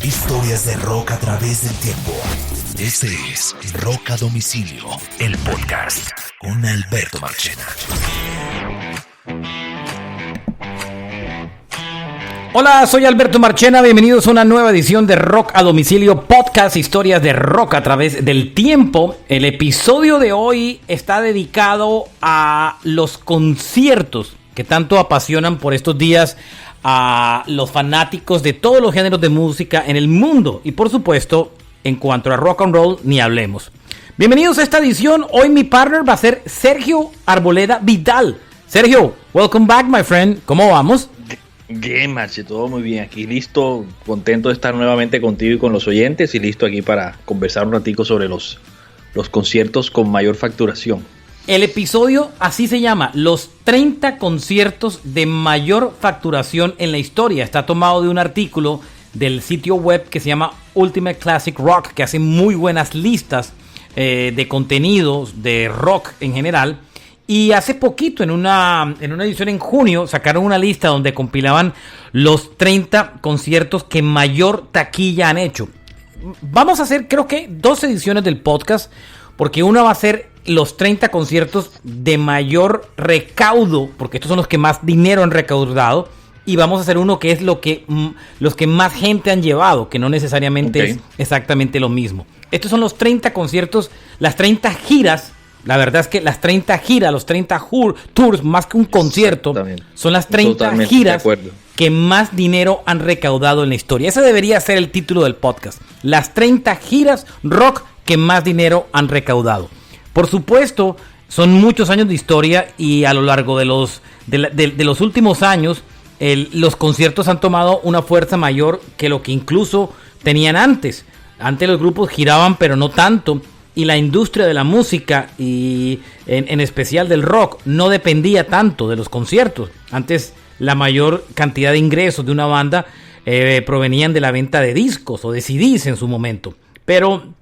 Historias de rock a través del tiempo. Este es Rock a Domicilio, el podcast con Alberto Marchena. Hola, soy Alberto Marchena, bienvenidos a una nueva edición de Rock a Domicilio Podcast, historias de rock a través del tiempo. El episodio de hoy está dedicado a los conciertos que tanto apasionan por estos días a los fanáticos de todos los géneros de música en el mundo. Y por supuesto, en cuanto a rock and roll, ni hablemos. Bienvenidos a esta edición. Hoy mi partner va a ser Sergio Arboleda Vidal. Sergio, welcome back, my friend. ¿Cómo vamos? Bien, Marche, todo muy bien. Aquí listo, contento de estar nuevamente contigo y con los oyentes y listo aquí para conversar un ratico sobre los conciertos con mayor facturación. El episodio así se llama, los 30 conciertos de mayor facturación en la historia. Está tomado de un artículo del sitio web que se llama Ultimate Classic Rock, que hace muy buenas listas de contenidos de rock en general. Y hace poquito, en una edición en junio, sacaron una lista donde compilaban los 30 conciertos que mayor taquilla han hecho. Vamos a hacer, creo que, 2 ediciones del podcast, porque una va a ser los 30 conciertos de mayor recaudo, porque estos son los que más dinero han recaudado, y vamos a hacer uno que es los que más gente han llevado, que no necesariamente es exactamente lo mismo. Estos son los 30 conciertos, las 30 giras. La verdad es que las 30 giras, los 30 tours, más que un concierto, son las 30 giras que más dinero han recaudado en la historia. Ese debería ser el título del podcast. Las 30 giras rock que más dinero han recaudado. Por supuesto, son muchos años de historia y a lo largo de los últimos años, los conciertos han tomado una fuerza mayor que lo que incluso tenían antes. Antes los grupos giraban, pero no tanto. Y la industria de la música y en especial del rock no dependía tanto de los conciertos. Antes la mayor cantidad de ingresos de una banda provenían de la venta de discos o de CDs en su momento. Pero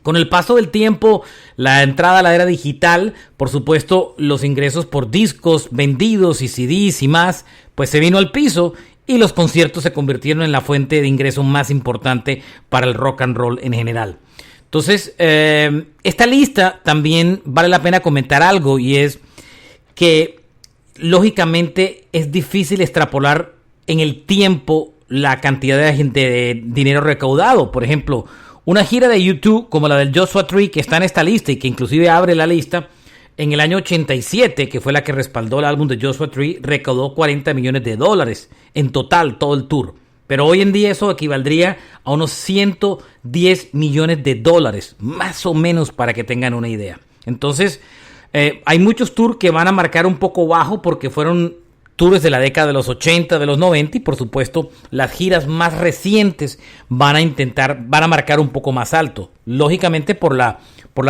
con el paso del tiempo, la entrada a la era digital, por supuesto los ingresos por discos vendidos y CDs y más, pues se vino al piso y los conciertos se convirtieron en la fuente de ingreso más importante para el rock and roll en general. Entonces, esta lista también vale la pena comentar algo, y es que lógicamente es difícil extrapolar en el tiempo la cantidad de dinero recaudado. Por ejemplo, una gira de YouTube como la del Joshua Tree, que está en esta lista y que inclusive abre la lista, en el año 87, que fue la que respaldó el álbum de Joshua Tree, recaudó $40 millones en total, todo el tour. Pero hoy en día eso equivaldría a unos $110 millones, más o menos, para que tengan una idea. Entonces, hay muchos tours que van a marcar un poco bajo porque fueron tours de la década de los 80, de los 90, y por supuesto las giras más recientes van a marcar un poco más alto. Lógicamente por la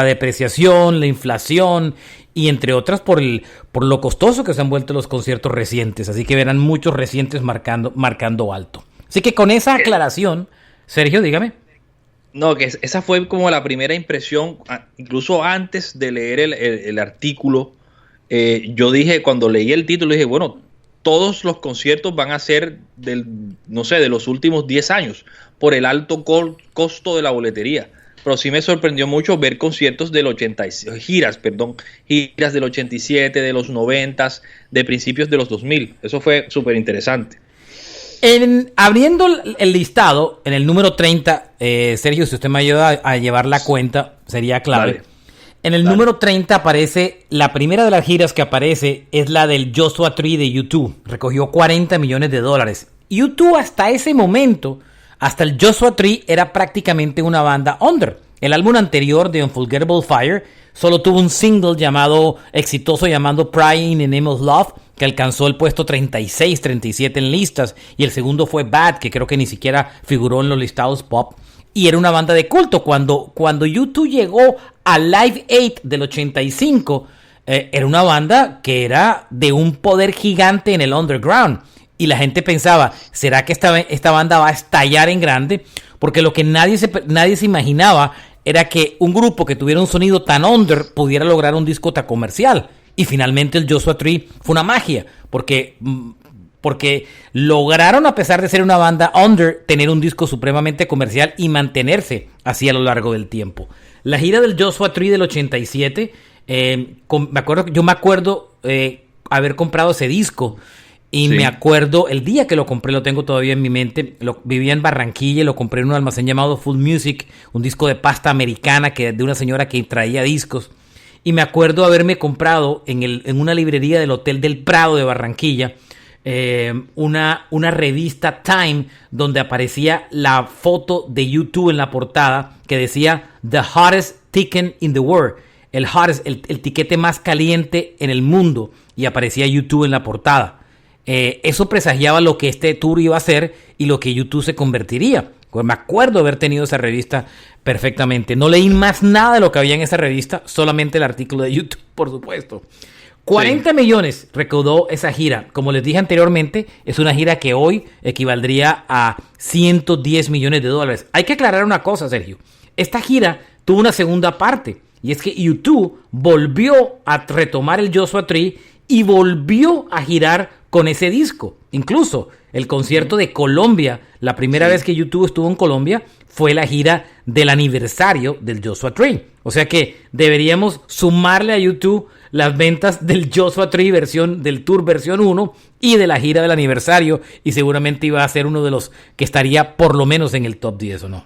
depreciación, la inflación y entre otras por lo costoso que se han vuelto los conciertos recientes. Así que verán muchos recientes marcando alto. Así que con esa aclaración, Sergio, dígame. No, que esa fue como la primera impresión, incluso antes de leer el artículo. Yo dije, cuando leí el título, dije, bueno, todos los conciertos van a ser de los últimos 10 años, por el alto costo de la boletería. Pero sí me sorprendió mucho ver conciertos giras del 87, de los 90, de principios de los 2000. Eso fue súper interesante. Abriendo el listado, en el número 30, Sergio, si usted me ayuda a llevar la cuenta, sería clave. Dale. En el número 30 aparece, la primera de las giras que aparece es la del Joshua Tree de U2. Recogió $40 millones. U2 hasta ese momento, hasta el Joshua Tree, era prácticamente una banda under. El álbum anterior de Unforgettable Fire solo tuvo un single exitoso llamado Praying in the Name of Love, que alcanzó el puesto 36, 37 en listas, y el segundo fue Bad, que creo que ni siquiera figuró en los listados pop, y era una banda de culto. Cuando U2 llegó a Live 8 del 85, era una banda que era de un poder gigante en el underground, y la gente pensaba, ¿será que esta banda va a estallar en grande? Porque lo que nadie se imaginaba era que un grupo que tuviera un sonido tan under pudiera lograr un disco tan comercial. Y finalmente el Joshua Tree fue una magia, porque porque lograron, a pesar de ser una banda under, tener un disco supremamente comercial y mantenerse así a lo largo del tiempo. La gira del Joshua Tree del 87, yo me acuerdo haber comprado ese disco. Y me acuerdo, el día que lo compré, lo tengo todavía en mi mente, vivía en Barranquilla y lo compré en un almacén llamado Full Music, un disco de pasta americana de una señora que traía discos. Y me acuerdo haberme comprado en una librería del Hotel del Prado de Barranquilla una revista Time donde aparecía la foto de U2 en la portada que decía The Hottest Ticket in the World, el tiquete más caliente en el mundo, y aparecía U2 en la portada. Eso presagiaba lo que este tour iba a hacer y lo que U2 se convertiría. Pues me acuerdo haber tenido esa revista perfectamente. No leí más nada de lo que había en esa revista, solamente el artículo de U2, por supuesto. 40 millones recaudó esa gira. Como les dije anteriormente, es una gira que hoy equivaldría a 110 millones de dólares. Hay que aclarar una cosa, Sergio. Esta gira tuvo una segunda parte, y es que U2 volvió a retomar el Joshua Tree y volvió a girar con ese disco. Incluso el concierto de Colombia, la primera vez que U2 estuvo en Colombia, fue la gira del aniversario del Joshua Tree. O sea que deberíamos sumarle a U2 las ventas del Joshua Tree del Tour versión 1 y de la gira del aniversario, y seguramente iba a ser uno de los que estaría por lo menos en el top 10, ¿o no?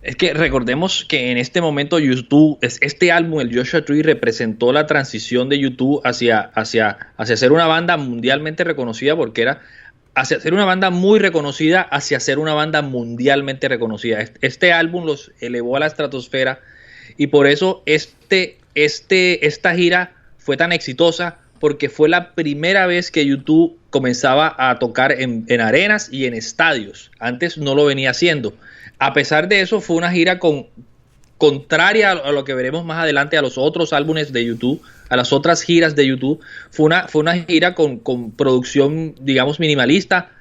Es que recordemos que en este momento U2, este álbum, el Joshua Tree, representó la transición de U2 hacia ser una banda mundialmente reconocida, porque era hacia ser una banda muy reconocida, hacia ser una banda mundialmente reconocida. Este álbum los elevó a la estratosfera, y por eso esta gira fue tan exitosa, porque fue la primera vez que U2 comenzaba a tocar en arenas y en estadios. Antes no lo venía haciendo. A pesar de eso, fue una gira contraria a lo que veremos más adelante, a los otros álbumes de U2, a las otras giras de U2. Fue una gira con producción, digamos, minimalista,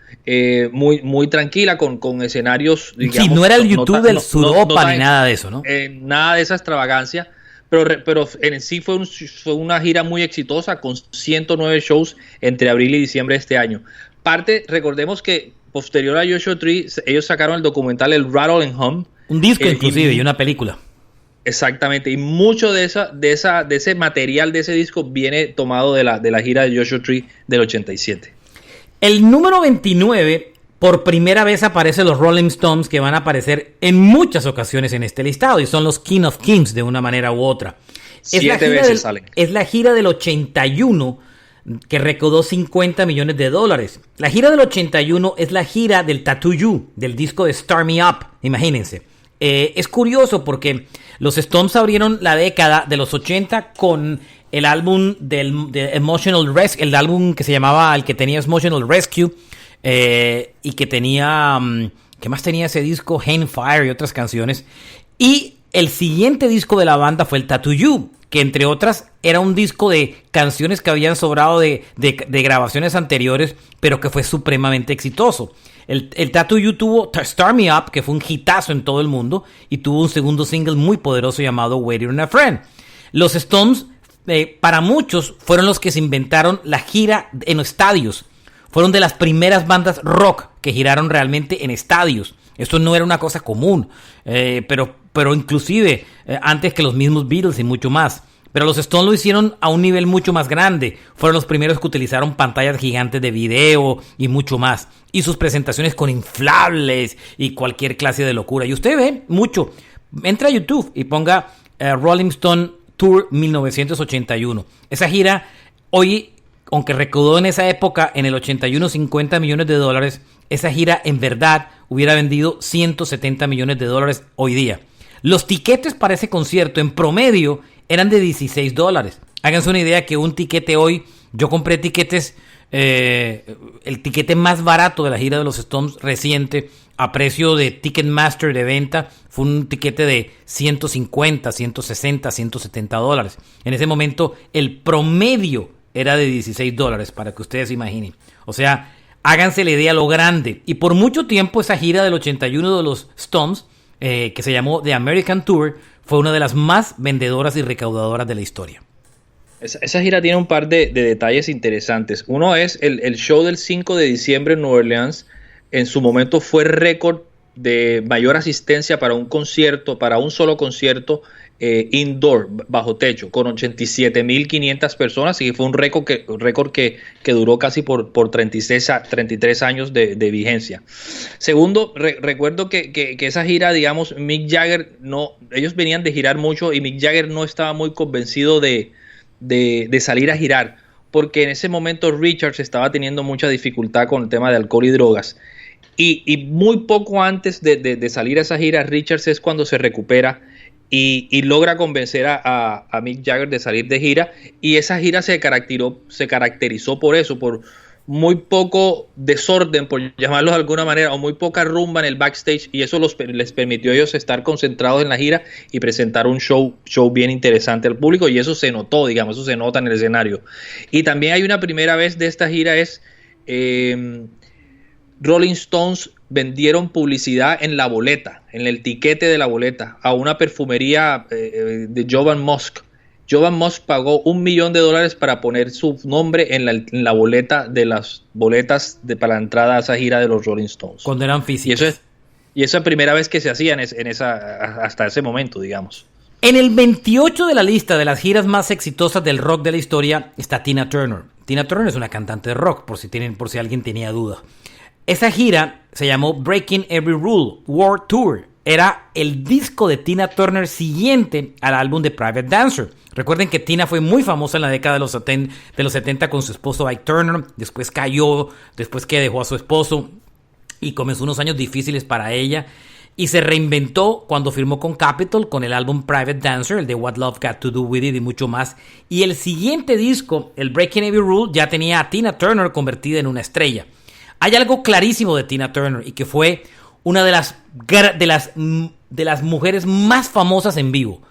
muy tranquila, con escenarios, digamos... Sí, no era el U2 del Sudopa ni nada de eso, ¿no? Nada de esa extravagancia, pero en sí fue una gira muy exitosa, con 109 shows entre abril y diciembre de este año. Recordemos que posterior a Joshua Tree, ellos sacaron el documental El Rattle and Hum. Un disco inclusive y una película. Exactamente, y mucho de ese material de ese disco viene tomado de la gira de Joshua Tree del 87. El número 29, por primera vez aparece los Rolling Stones, que van a aparecer en muchas ocasiones en este listado, y son los King of Kings de una manera u otra. 7 veces salen. Es la gira del 81, que recaudó 50 millones de dólares. La gira del 81 es la gira del Tattoo You, del disco de Start Me Up, imagínense. Es curioso porque los Stones abrieron la década de los 80 con el álbum de Emotional Rescue, el álbum que se llamaba, el que tenía Emotional Rescue, y que tenía, ¿qué más tenía ese disco? Hang Fire y otras canciones. Y el siguiente disco de la banda fue el Tattoo You, que entre otras era un disco de canciones que habían sobrado de grabaciones anteriores, pero que fue supremamente exitoso. El Tattoo You tuvo Start Me Up, que fue un hitazo en todo el mundo, y tuvo un segundo single muy poderoso llamado Waiting on a Friend. Los Stones, para muchos, fueron los que se inventaron la gira en estadios. Fueron de las primeras bandas rock que giraron realmente en estadios. Esto no era una cosa común, pero inclusive antes que los mismos Beatles y mucho más. Pero los Stones lo hicieron a un nivel mucho más grande. Fueron los primeros que utilizaron pantallas gigantes de video y mucho más. Y sus presentaciones con inflables y cualquier clase de locura. Y usted ve mucho. Entra a YouTube y ponga Rolling Stone Tour 1981. Esa gira hoy, aunque recaudó en esa época, en el 81, 50 millones de dólares, esa gira en verdad hubiera vendido 170 millones de dólares hoy día. Los tiquetes para ese concierto en promedio eran de $16. Háganse una idea que un tiquete hoy, yo compré tiquetes, el tiquete más barato de la gira de los Stones reciente, a precio de Ticketmaster de venta, fue un tiquete de 150, 160, 170 dólares. En ese momento el promedio era de $16, para que ustedes se imaginen. O sea, háganse la idea lo grande. Y por mucho tiempo esa gira del 81 de los Stones, que se llamó The American Tour, fue una de las más vendedoras y recaudadoras de la historia. Esa gira tiene un par de detalles interesantes. Uno es el show del 5 de diciembre en Nueva Orleans. En su momento fue récord de mayor asistencia para un concierto, para un solo concierto indoor, bajo techo, con 87.500 personas, y fue un récord que duró casi por 33 años de vigencia. Segundo, recuerdo que esa gira, digamos, Mick Jagger, ellos venían de girar mucho y Mick Jagger no estaba muy convencido de salir a girar, porque en ese momento Richards estaba teniendo mucha dificultad con el tema de alcohol y drogas. Y muy poco antes de salir a esa gira, Richards es cuando se recupera y logra convencer a Mick Jagger de salir de gira. Y esa gira se caracterizó por eso, por muy poco desorden, por llamarlo de alguna manera, o muy poca rumba en el backstage. Y eso les permitió a ellos estar concentrados en la gira y presentar un show bien interesante al público. Y eso se notó, digamos, eso se nota en el escenario. Y también hay una primera vez de esta gira, es... Rolling Stones vendieron publicidad en la boleta, en el tiquete de la boleta, a una perfumería de Jovan Musk. Jovan Musk pagó $1 millón para poner su nombre en la boleta de las boletas para la entrada a esa gira de los Rolling Stones. Cuando eran físicos. Y eso es la primera vez que se hacía hasta ese momento, digamos. En el 28 de la lista de las giras más exitosas del rock de la historia está Tina Turner. Tina Turner es una cantante de rock, por si alguien tenía duda. Esa gira se llamó Breaking Every Rule World Tour. Era el disco de Tina Turner siguiente al álbum de Private Dancer. Recuerden que Tina fue muy famosa en la década de los 70 con su esposo Ike Turner. Después cayó, después que dejó a su esposo y comenzó unos años difíciles para ella. Y se reinventó cuando firmó con Capitol con el álbum Private Dancer, el de What Love Got to Do With It y mucho más. Y el siguiente disco, el Breaking Every Rule, ya tenía a Tina Turner convertida en una estrella. Hay algo clarísimo de Tina Turner y que fue una de las mujeres más famosas en vivo.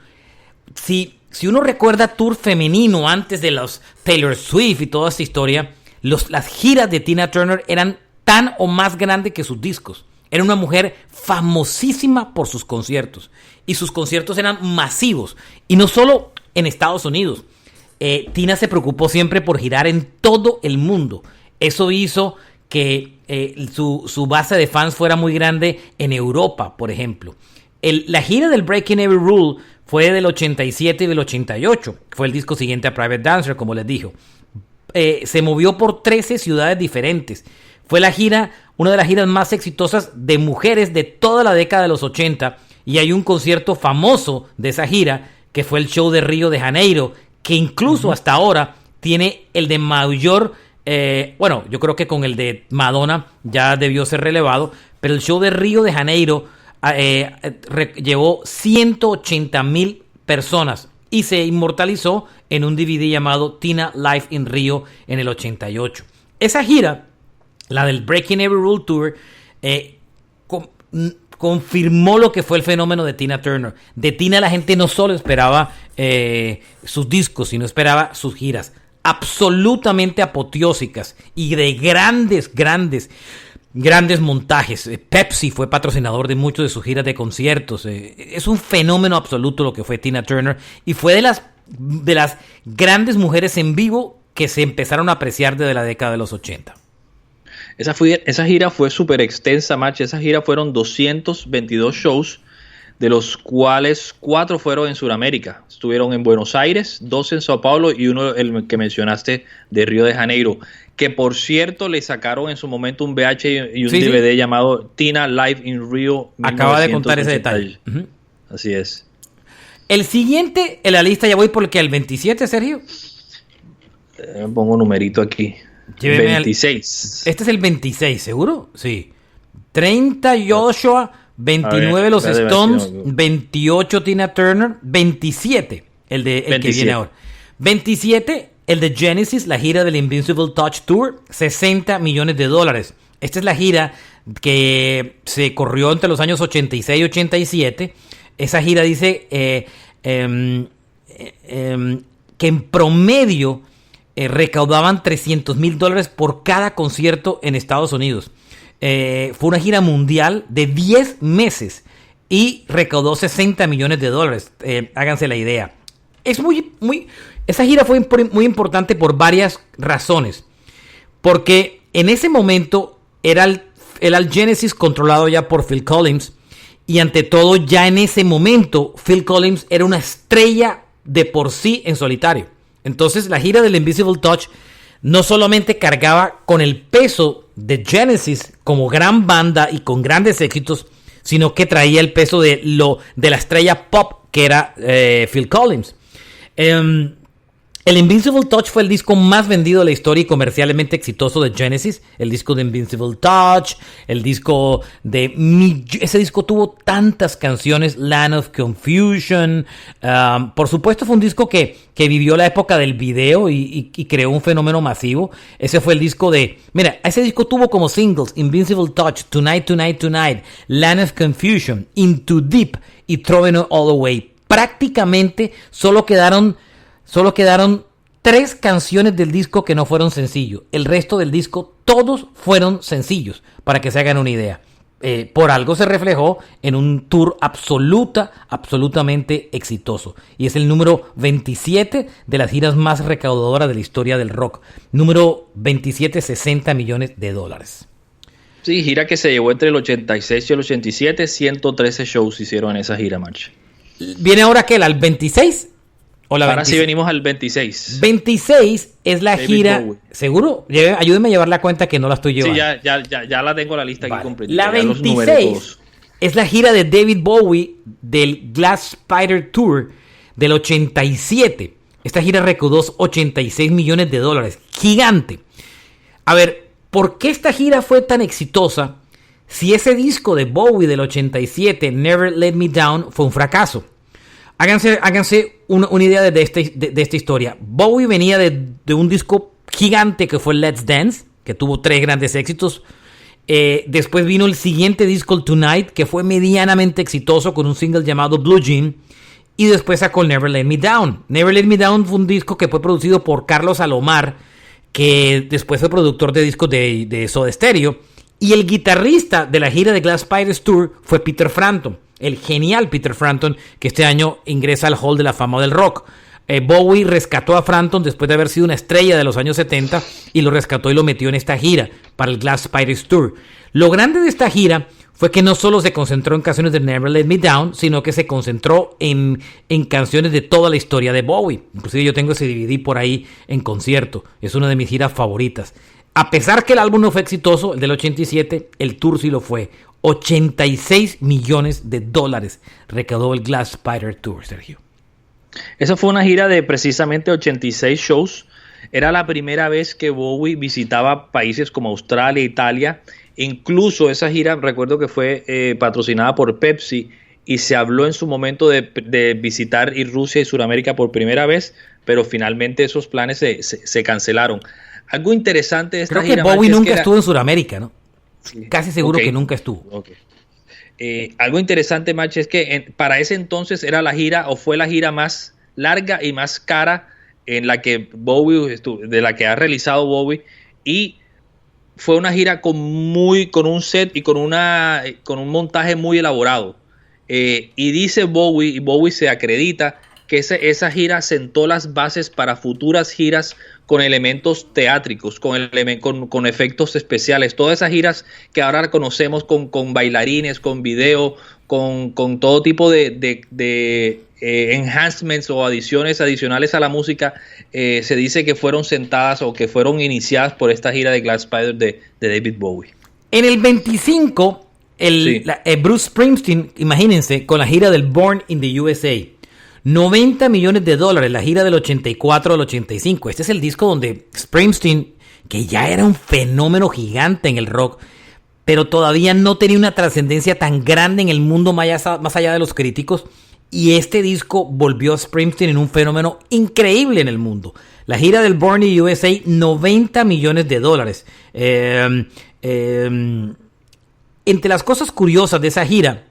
Si uno recuerda tour femenino antes de los Taylor Swift y toda esta historia, las giras de Tina Turner eran tan o más grandes que sus discos. Era una mujer famosísima por sus conciertos y sus conciertos eran masivos y no solo en Estados Unidos. Tina se preocupó siempre por girar en todo el mundo. Eso hizo que su base de fans fuera muy grande en Europa, por ejemplo. La gira del Breaking Every Rule fue del 87 y del 88. Fue el disco siguiente a Private Dancer, como les dijo. Se movió por 13 ciudades diferentes. Fue una de las giras más exitosas de mujeres de toda la década de los 80. Y hay un concierto famoso de esa gira, que fue el show de Río de Janeiro, que incluso hasta ahora tiene el de mayor... yo creo que con el de Madonna ya debió ser relevado, pero el show de Río de Janeiro llevó 180,000 personas y se inmortalizó en un DVD llamado Tina Live in Rio en el 88. Esa gira, la del Breaking Every Rule Tour, confirmó lo que fue el fenómeno de Tina Turner. De Tina la gente no solo esperaba sus discos, sino esperaba sus giras. Absolutamente apoteósicas y de grandes montajes. Pepsi fue patrocinador de muchos de sus giras de conciertos. Es un fenómeno absoluto lo que fue Tina Turner y fue de las grandes mujeres en vivo que se empezaron a apreciar desde la década de los 80. Esa gira fue súper extensa, March. Esa gira fueron 222 shows, de los cuales 4 fueron en Sudamérica. Estuvieron en Buenos Aires, 2 en Sao Paulo y uno, el que mencionaste, de Río de Janeiro, que por cierto le sacaron en su momento un VH y un DVD llamado Tina Live in Rio. Acaba de contar ese detalle. Así es. El siguiente en la lista, ya voy por el 27, Sergio. Pongo un numerito aquí. 26. Este es el 26, ¿seguro? Sí. 30 Joshua, 29 los Stones, 28 Tina Turner, 27 el que viene ahora. 27 el de Genesis, la gira del Invincible Touch Tour, $60 millones. Esta es la gira que se corrió entre los años 86 y 87. Esa gira dice que en promedio recaudaban $300,000 por cada concierto en Estados Unidos. Fue una gira mundial de 10 meses y recaudó $60 millones. Háganse la idea. Es muy Esa gira fue muy importante por varias razones. Porque en ese momento era el Genesis controlado ya por Phil Collins. Y ante todo, ya en ese momento, Phil Collins era una estrella de por sí en solitario. Entonces, la gira del Invisible Touch no solamente cargaba con el peso de Genesis como gran banda y con grandes éxitos, sino que traía el peso de la estrella pop que era Phil Collins. El Invincible Touch fue el disco más vendido de la historia y comercialmente exitoso de Genesis. El disco de Invincible Touch, ese disco tuvo tantas canciones, Land of Confusion. Por supuesto fue un disco que vivió la época del video y creó un fenómeno masivo. Ese fue el disco ese disco tuvo como singles Invincible Touch, Tonight, Tonight, Tonight, Land of Confusion, Into Deep y Throwing It All Away. Prácticamente solo quedaron 3 canciones del disco que no fueron sencillos. El resto del disco, todos fueron sencillos, para que se hagan una idea. Por algo se reflejó en un tour absolutamente exitoso. Y es el número 27 de las giras más recaudadoras de la historia del rock. Número 27, $60 millones. Sí, gira que se llevó entre el 86 y el 87. 113 shows hicieron en esa gira, March. ¿Viene ahora qué? ¿Al 26? Ahora sí venimos al 26. 26 es la David gira. Bowie. ¿Seguro? Ayúdeme a llevar la cuenta que no la estoy llevando. Sí, ya la tengo la lista aquí completa. La 26 es la gira de David Bowie del Glass Spider Tour del 87. Esta gira recaudó $86 millones. Gigante. A ver, ¿por qué esta gira fue tan exitosa si ese disco de Bowie del 87, Never Let Me Down, fue un fracaso? Háganse una idea de esta historia. Bowie venía de un disco gigante que fue Let's Dance, que tuvo 3 grandes éxitos. Después vino el siguiente disco, el Tonight, que fue medianamente exitoso con un single llamado Blue Jean. Y después sacó Never Let Me Down. Never Let Me Down fue un disco que fue producido por Carlos Alomar, que después fue productor de discos de Soda Stereo. Y el guitarrista de la gira de Glass Spiders Tour fue Peter Frampton, el genial Peter Frampton, que este año ingresa al Hall de la Fama del Rock. Bowie rescató a Frampton después de haber sido una estrella de los años 70 y lo rescató y lo metió en esta gira para el Glass Spiders Tour. Lo grande de esta gira fue que no solo se concentró en canciones de Never Let Me Down, sino que se concentró en canciones de toda la historia de Bowie. Inclusive yo tengo ese DVD por ahí en concierto. Es una de mis giras favoritas. A pesar que el álbum no fue exitoso, el del 87, el tour sí lo fue. $86 millones recaudó el Glass Spider Tour, Sergio. Esa fue una gira de precisamente 86 shows. Era la primera vez que Bowie visitaba países como Australia, Italia. Incluso esa gira, recuerdo que fue patrocinada por Pepsi y se habló en su momento de visitar Rusia y Sudamérica por primera vez, pero finalmente esos planes se cancelaron. Algo interesante de esta gira... Creo que Bowie nunca estuvo en Sudamérica, ¿no? Sí. Casi seguro que nunca estuvo. Okay. Algo interesante, Machi, es que para ese entonces era la gira o fue la gira más larga y más cara en la que de la que ha realizado Bowie, y fue una gira con un set y con un montaje muy elaborado. Y dice Bowie, y Bowie se acredita que esa gira sentó las bases para futuras giras con elementos teátricos, con efectos especiales. Todas esas giras que ahora conocemos con bailarines, con video, con todo tipo de enhancements o adicionales a la música, se dice que fueron sentadas o que fueron iniciadas por esta gira de Glass Spider de David Bowie. En el 25, Bruce Springsteen, imagínense, con la gira del Born in the USA. $90 millones, la gira del 84 al 85. Este es el disco donde Springsteen, que ya era un fenómeno gigante en el rock, pero todavía no tenía una trascendencia tan grande en el mundo más allá de los críticos. Y este disco volvió a Springsteen en un fenómeno increíble en el mundo. La gira del Born in the USA, $90 millones. Entre las cosas curiosas de esa gira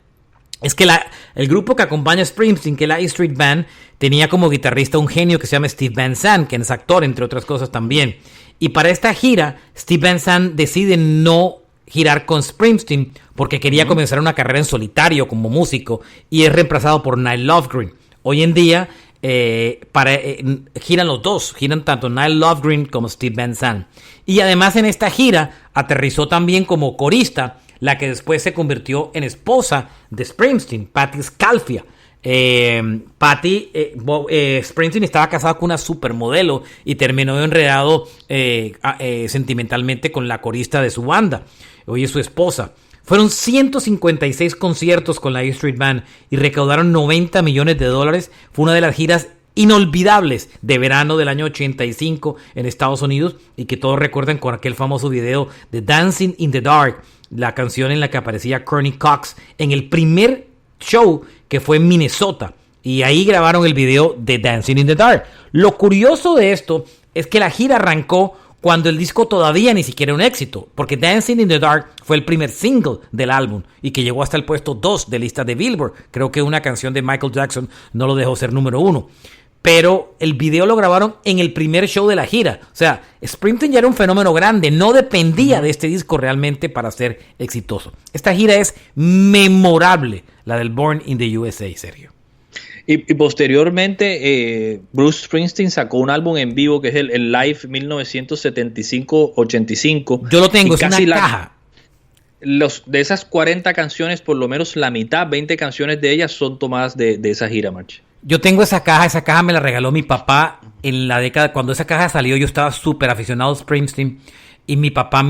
es que el grupo que acompaña a Springsteen, que es la E Street Band, tenía como guitarrista un genio que se llama Steve Van Zandt, que es actor, entre otras cosas también. Y para esta gira, Steve Van Zandt decide no girar con Springsteen porque quería comenzar una carrera en solitario como músico, y es reemplazado por Nile Lofgren. Hoy en día, giran los dos, giran tanto Nile Lofgren como Steve Van Zandt. Y además en esta gira aterrizó también como corista la que después se convirtió en esposa de Springsteen, Patti Scalfia. Springsteen estaba casado con una supermodelo y terminó enredado sentimentalmente con la corista de su banda, hoy es su esposa. Fueron 156 conciertos con la E Street Band y recaudaron $90 millones. Fue una de las giras inolvidables de verano del año 85 en Estados Unidos y que todos recuerdan con aquel famoso video de Dancing in the Dark, la canción en la que aparecía Courtney Cox en el primer show que fue en Minnesota, y ahí grabaron el video de Dancing in the Dark. Lo curioso de esto es que la gira arrancó cuando el disco todavía ni siquiera era un éxito, porque Dancing in the Dark fue el primer single del álbum y que llegó hasta el puesto 2 de lista de Billboard. Creo que una canción de Michael Jackson no lo dejó ser número 1. Pero el video lo grabaron en el primer show de la gira. O sea, Springsteen ya era un fenómeno grande, no dependía de este disco realmente para ser exitoso. Esta gira es memorable, la del Born in the USA, Sergio. Y posteriormente Bruce Springsteen sacó un álbum en vivo que es el Live 1975-85. Yo lo tengo, es una caja. De esas 40 canciones, por lo menos la mitad, 20 canciones de ellas son tomadas de esa gira, March. Yo tengo esa caja me la regaló mi papá en la década, cuando esa caja salió yo estaba súper aficionado a Springsteen. Y mi papá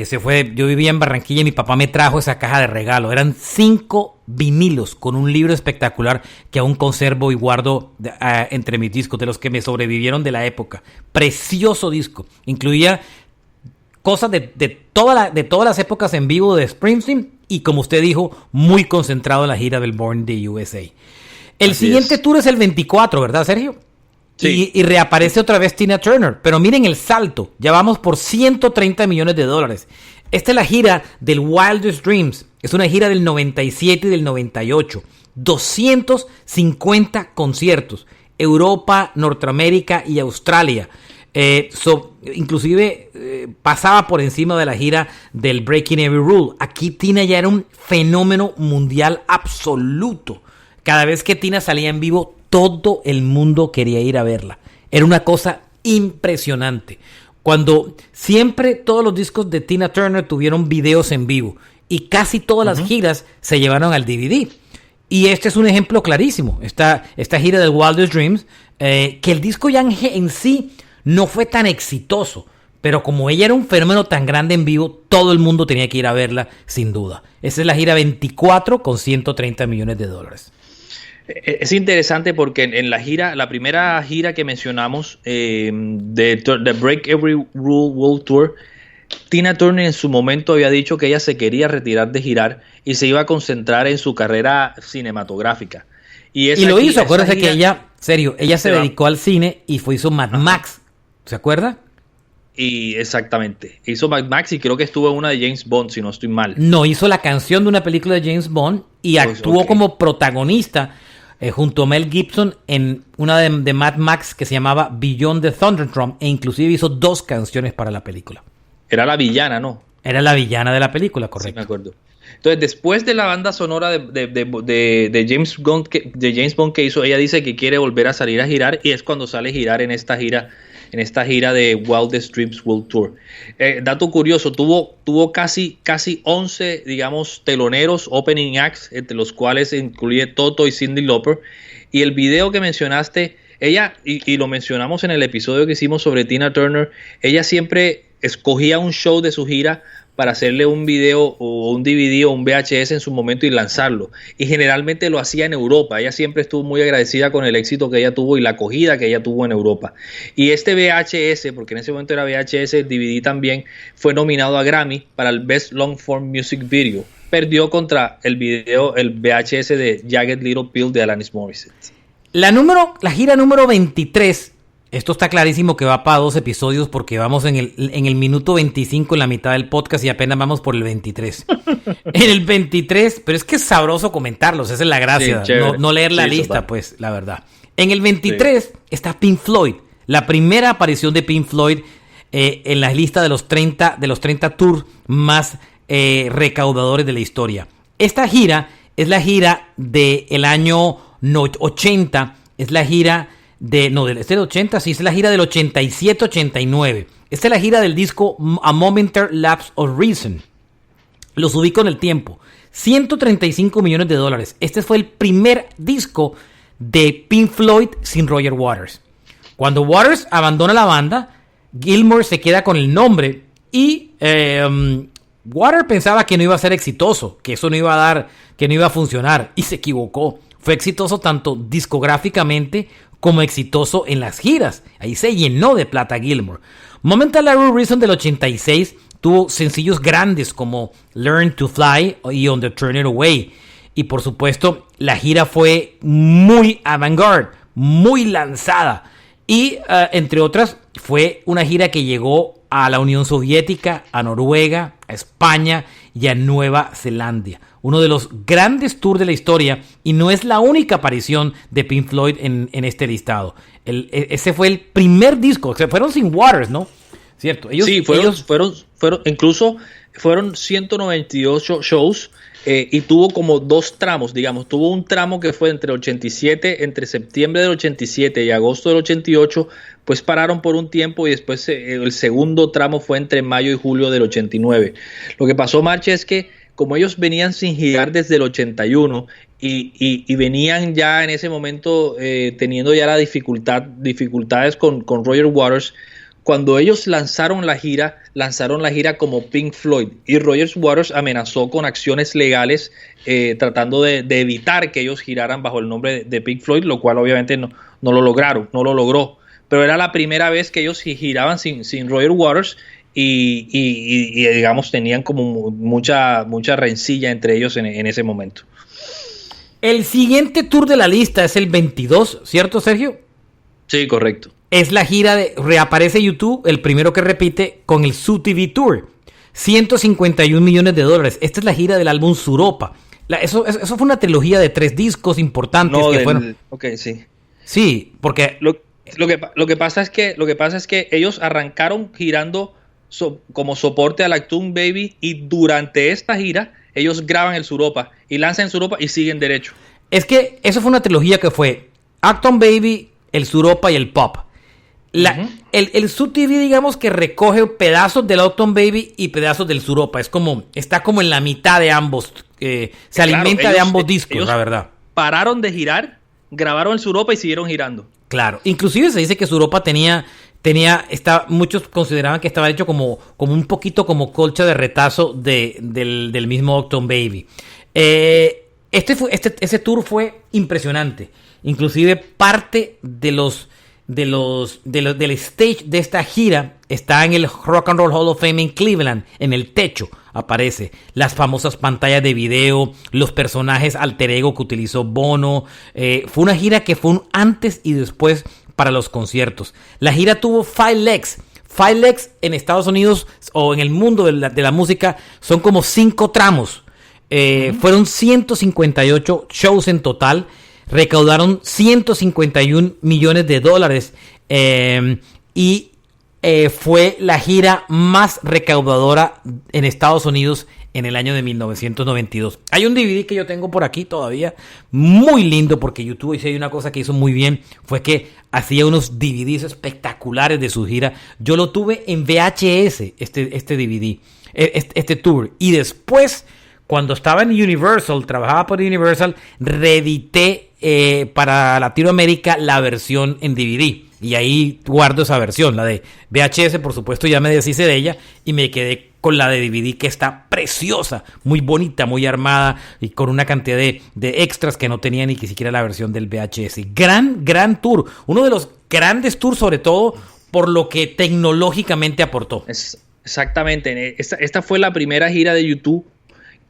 se fue, yo vivía en Barranquilla y mi papá me trajo esa caja de regalo. Eran 5 vinilos con un libro espectacular que aún conservo y guardo entre mis discos, de los que me sobrevivieron de la época. Precioso disco. Incluía cosas de todas las épocas en vivo de Springsteen y, como usted dijo, muy concentrado en la gira del Born in the USA. El siguiente tour es el 24, ¿verdad, Sergio? Sí. Y reaparece otra vez Tina Turner. Pero miren el salto. Ya vamos por $130 millones. Esta es la gira del Wildest Dreams. Es una gira del 97 y del 98. 250 conciertos. Europa, Norteamérica y Australia. Inclusive pasaba por encima de la gira del Breaking Every Rule. Aquí Tina ya era un fenómeno mundial absoluto. Cada vez que Tina salía en vivo, todo el mundo quería ir a verla. Era una cosa impresionante. Cuando siempre todos los discos de Tina Turner tuvieron videos en vivo y casi todas las giras se llevaron al DVD. Y este es un ejemplo clarísimo. Esta gira del Wildest Dreams, que el disco ya en sí no fue tan exitoso, pero como ella era un fenómeno tan grande en vivo, todo el mundo tenía que ir a verla sin duda. Esa es la gira 24 con $130 millones. Es interesante porque en la primera gira que mencionamos, de Break Every Rule World Tour, Tina Turner en su momento había dicho que ella se quería retirar de girar y se iba a concentrar en su carrera cinematográfica. Y lo hizo, acuérdate que ella se dedicó al cine y hizo Mad Max, ¿se acuerda? Y exactamente, hizo Mad Max y creo que estuvo en una de James Bond, si no estoy mal. No, hizo la canción de una película de James Bond y actuó como protagonista junto a Mel Gibson en una de Mad Max que se llamaba Beyond the Thunderdrum, e inclusive hizo 2 canciones para la película. Era la villana, ¿no? Era la villana de la película, correcto. Sí, me acuerdo. Entonces, después de la banda sonora de James Bond que hizo, ella dice que quiere volver a salir a girar, y es cuando sale a girar en esta gira de Wildest Dreams World Tour. Dato curioso, tuvo casi 11, digamos, teloneros, opening acts, entre los cuales incluye Toto y Cyndi Lauper. Y el video que mencionaste, ella, y lo mencionamos en el episodio que hicimos sobre Tina Turner, ella siempre escogía un show de su gira para hacerle un video o un DVD o un VHS en su momento y lanzarlo. Y generalmente lo hacía en Europa. Ella siempre estuvo muy agradecida con el éxito que ella tuvo y la acogida que ella tuvo en Europa. Y este VHS, porque en ese momento era VHS, el DVD también, fue nominado a Grammy para el Best Long Form Music Video. Perdió contra el VHS de Jagged Little Pill de Alanis Morissette. La gira número 23. Esto está clarísimo que va para 2 episodios porque vamos en el minuto 25 en la mitad del podcast y apenas vamos por el 23. En el 23, pero es que es sabroso comentarlos, esa es la gracia, sí, no leer la lista, total. Pues la verdad. En el 23 está Pink Floyd, la primera aparición de Pink Floyd en la lista de los 30 tours más recaudadores de la historia. Esta gira es la gira del año 80 es la gira es del 80, sí, es la gira del 87-89. Esta es la gira del disco A Momentary Lapse of Reason. Los ubico en el tiempo. $135 millones. Este fue el primer disco de Pink Floyd sin Roger Waters. Cuando Waters abandona la banda, Gilmour se queda con el nombre y Waters pensaba que no iba a ser exitoso, que eso no iba a dar, que no iba a funcionar, y se equivocó. Fue exitoso tanto discográficamente como exitoso en las giras. Ahí se llenó de plata Gilmour. Momentary Reason del 86 tuvo sencillos grandes como Learn to Fly y On the Turn It Away. Y por supuesto, la gira fue muy avant-garde, muy lanzada. Y entre otras, fue una gira que llegó a la Unión Soviética, a Noruega, a España y a Nueva Zelanda. Uno de los grandes tours de la historia, y no es la única aparición de Pink Floyd en este listado. Ese fue el primer disco, o sea, fueron sin Waters, ¿no? ¿Cierto? Fueron 198 shows y tuvo como dos tramos, digamos. Tuvo un tramo que fue entre septiembre del 87 y agosto del 88, pues pararon por un tiempo y después el segundo tramo fue entre mayo y julio del 89. Lo que pasó, Marche, es que como ellos venían sin girar desde el 81 y venían ya en ese momento teniendo ya dificultades con Roger Waters, cuando ellos lanzaron la gira como Pink Floyd, y Roger Waters amenazó con acciones legales tratando de evitar que ellos giraran bajo el nombre de Pink Floyd, lo cual obviamente no lo logró. Pero era la primera vez que ellos giraban sin Roger Waters y digamos tenían como mucha rencilla entre ellos en ese momento. El siguiente tour de la lista es el 22, ¿cierto, Sergio? Sí, correcto. Es la gira reaparece YouTube, el primero que repite, con el Zoo TV Tour. $151 millones. Esta es la gira del álbum Suropa. Eso fue una trilogía de 3 discos importantes fueron. Ok, sí. Sí, porque lo que pasa es que ellos arrancaron girando como soporte a Acton Baby, y durante esta gira ellos graban el Suropa y lanzan Suropa y siguen derecho. Es que eso fue una trilogía que fue Acton Baby, el Suropa y el Pop. El Zoo TV, digamos que recoge pedazos del Acton Baby y pedazos del Suropa. Está como en la mitad de ambos. Alimenta de ambos discos, la verdad. Pararon de girar, grabaron el Suropa y siguieron girando. Claro. Inclusive se dice que Suropa muchos consideraban que estaba hecho como un poquito como colcha de retazo del mismo Acton Baby. Ese tour fue impresionante. Inclusive parte del stage de esta gira está en el Rock and Roll Hall of Fame en Cleveland. En el techo aparece las famosas pantallas de video, los personajes alter ego que utilizó Bono. Fue una gira que fue un antes y después para los conciertos. La gira tuvo 5 legs. 5 legs en Estados Unidos o en el mundo de la música son como 5 tramos. Fueron 158 shows en total. Recaudaron $151 millones y fue la gira más recaudadora en Estados Unidos en el año de 1992. Hay un DVD que yo tengo por aquí todavía, muy lindo, porque YouTube hizo una cosa que hizo muy bien, fue que hacía unos DVDs espectaculares de su gira. Yo lo tuve en VHS, este DVD, este tour, y después, cuando estaba en Universal, trabajaba por Universal, reedité para Latinoamérica la versión en DVD. Y ahí guardo esa versión, la de VHS, por supuesto, ya me deshice de ella y me quedé con la de DVD, que está preciosa, muy bonita, muy armada y con una cantidad de extras que no tenía ni siquiera la versión del VHS. Gran tour, uno de los grandes tours, sobre todo por lo que tecnológicamente aportó. Exactamente, esta fue la primera gira de YouTube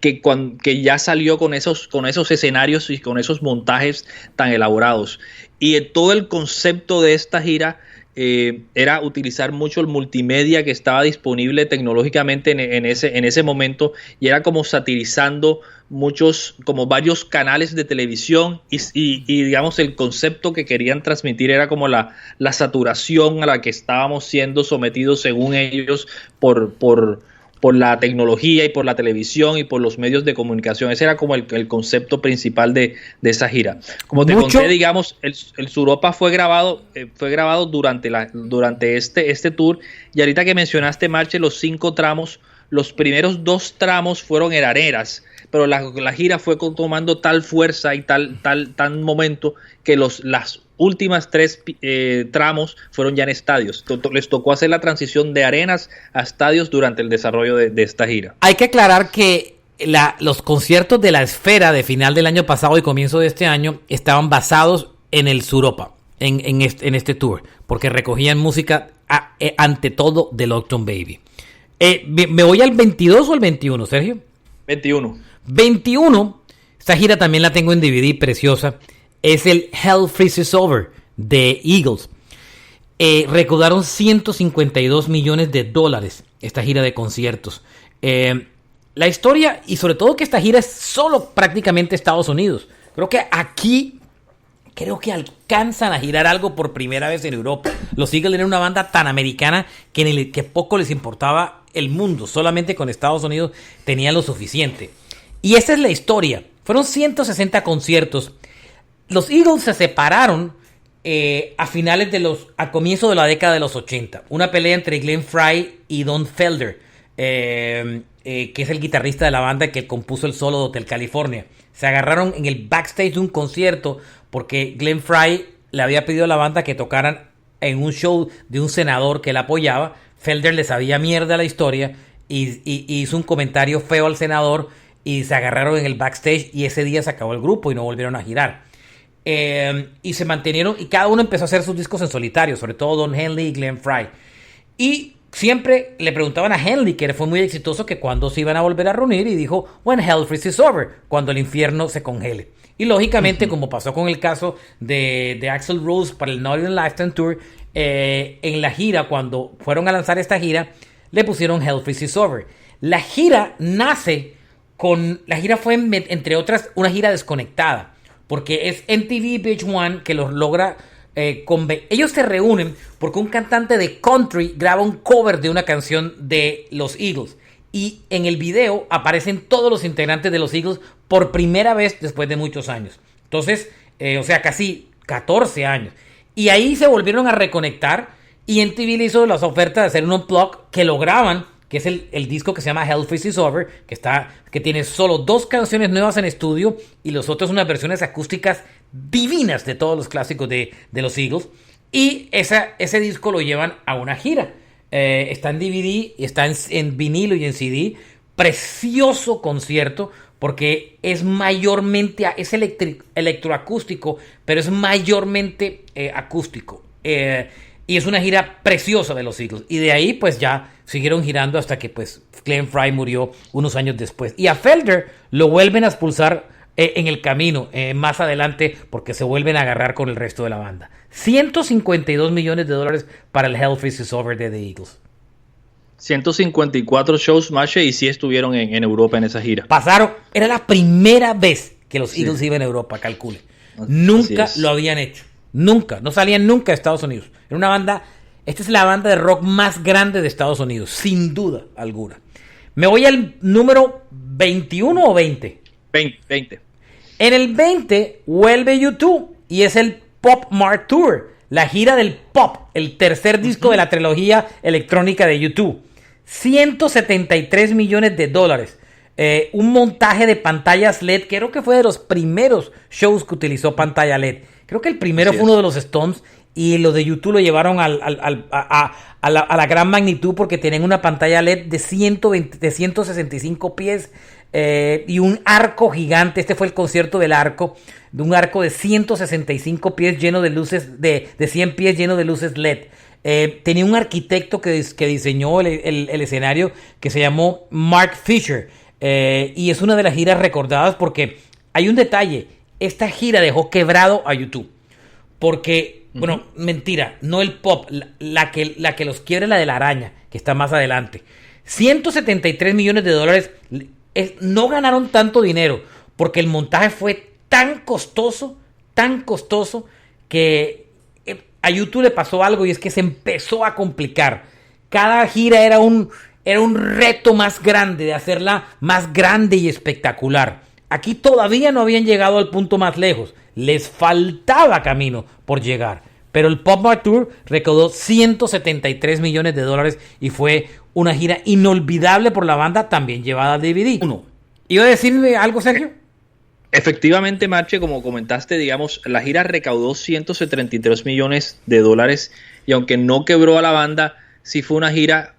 que ya salió con esos escenarios y con esos montajes tan elaborados. Y todo el concepto de esta gira era utilizar mucho el multimedia que estaba disponible tecnológicamente en ese momento, y era como satirizando como varios canales de televisión y digamos el concepto que querían transmitir era como la saturación a la que estábamos siendo sometidos, según ellos, por por la tecnología y por la televisión y por los medios de comunicación. Ese era como el concepto principal de esa gira. Como te conté, digamos, el Suropa fue grabado durante este tour, y ahorita que mencionaste, Marche, los 5 tramos, los primeros 2 tramos fueron en arenas, pero la gira fue tomando tal fuerza y tal momento que las últimas 3 tramos fueron ya en estadios. Les tocó hacer la transición de arenas a estadios durante el desarrollo de esta gira. Hay que aclarar que los conciertos de la Esfera de final del año pasado y comienzo de este año estaban basados en el Suropa, en este tour, porque recogían música ante todo de Lockdown Baby. ¿Me voy al 22 o al 21, Sergio? 21. Esta gira también la tengo en DVD, preciosa. Es el Hell Freezes Over de Eagles. Recaudaron $152 millones esta gira de conciertos. La historia, y sobre todo que esta gira es solo prácticamente Estados Unidos. Creo que alcanzan a girar algo por primera vez en Europa. Los Eagles eran una banda tan americana que poco les importaba el mundo. Solamente con Estados Unidos tenían lo suficiente. Y esa es la historia. Fueron 160 conciertos. Los Eagles se separaron a comienzo de la década de los 80. Una pelea entre Glenn Frey y Don Felder, que es el guitarrista de la banda que compuso el solo de Hotel California. Se agarraron en el backstage de un concierto porque Glenn Frey le había pedido a la banda que tocaran en un show de un senador que él apoyaba. Felder le sabía mierda la historia y hizo un comentario feo al senador y se agarraron en el backstage, y ese día se acabó el grupo y no volvieron a girar. Y se mantenieron, y cada uno empezó a hacer sus discos en solitario, sobre todo Don Henley y Glenn Frey. Y siempre le preguntaban a Henley, que fue muy exitoso, que cuándo se iban a volver a reunir, y dijo, when hell freezes over, cuando el infierno se congele. Y lógicamente, como pasó con el caso de Axl Rose para el Not Even Lifetime Tour, en la gira, cuando fueron a lanzar esta gira, le pusieron Hell Freezes Over. La gira fue, entre otras, una gira desconectada, porque es MTV VH1 que los logra ellos se reúnen porque un cantante de country graba un cover de una canción de los Eagles, y en el video aparecen todos los integrantes de los Eagles por primera vez después de muchos años. Entonces, casi 14 años. Y ahí se volvieron a reconectar, y MTV le hizo las ofertas de hacer un unplug que lo graban, que es el disco que se llama Hell Freezes Over, que tiene solo 2 canciones nuevas en estudio y los otros unas versiones acústicas divinas de todos los clásicos de los Eagles. Y ese disco lo llevan a una gira. Está en DVD, está en vinilo y en CD. Precioso concierto, porque es mayormente, es electroacústico, pero es mayormente acústico. Y es una gira preciosa de los Eagles. Y de ahí pues ya siguieron girando hasta que pues Glenn Frey murió unos años después. Y a Felder lo vuelven a expulsar en el camino más adelante, porque se vuelven a agarrar con el resto de la banda. $152 millones para el Hell Freezes Over de The Eagles. 154 shows, Mache, y sí estuvieron en Europa en esa gira. Era la primera vez que los Eagles iban a Europa, calcule. Nunca lo habían hecho. Nunca, no salían nunca de Estados Unidos. Era una banda, esta es la banda de rock más grande de Estados Unidos, sin duda alguna. ¿Me voy al número 21 o 20? 20. En el 20 vuelve U2 y es el Pop Mart Tour, la gira del pop, el tercer disco de la trilogía electrónica de U2. $173 millones. Un montaje de pantallas LED, que creo que fue de los primeros shows que utilizó pantalla LED. Creo que el primero fue uno de los Stones, y lo de YouTube lo llevaron a la gran magnitud, porque tienen una pantalla LED de 165 pies y un arco gigante. Este fue el concierto del arco, de un arco de 165 pies lleno de luces, de 100 pies lleno de luces LED. Tenía un arquitecto que diseñó el escenario, que se llamó Mark Fisher, y es una de las giras recordadas porque hay un detalle. Esta gira dejó quebrado a YouTube, porque, bueno, mentira, no el pop, la que los quiere, la de la araña, que está más adelante. $173 millones. No ganaron tanto dinero porque el montaje fue tan costoso, que a YouTube le pasó algo, y es que se empezó a complicar. Cada gira era era un reto más grande, de hacerla más grande y espectacular. Aquí todavía no habían llegado al punto más lejos. Les faltaba camino por llegar. Pero el Pop Mart Tour recaudó $173 millones y fue una gira inolvidable por la banda, también llevada a DVD. ¿Iba a decirme algo, Sergio? Efectivamente, Marche, como comentaste, digamos, la gira recaudó $173 millones y aunque no quebró a la banda, sí fue una gira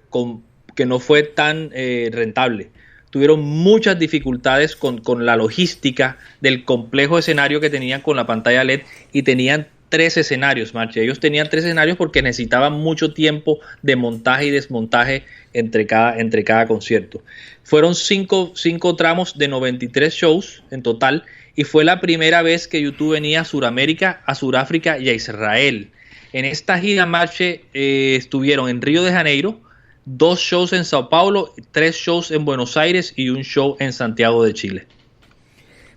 que no fue tan rentable. Tuvieron muchas dificultades con la logística del complejo escenario que tenían con la pantalla LED y tenían 3 escenarios, Marche. Ellos tenían 3 escenarios porque necesitaban mucho tiempo de montaje y desmontaje entre cada concierto. Fueron 5 tramos de 93 shows en total y fue la primera vez que U2 venía a Sudamérica, a Sudáfrica y a Israel. En esta gira, Marche, estuvieron en Río de Janeiro, 2 shows en Sao Paulo, 3 shows en Buenos Aires y un show en Santiago de Chile.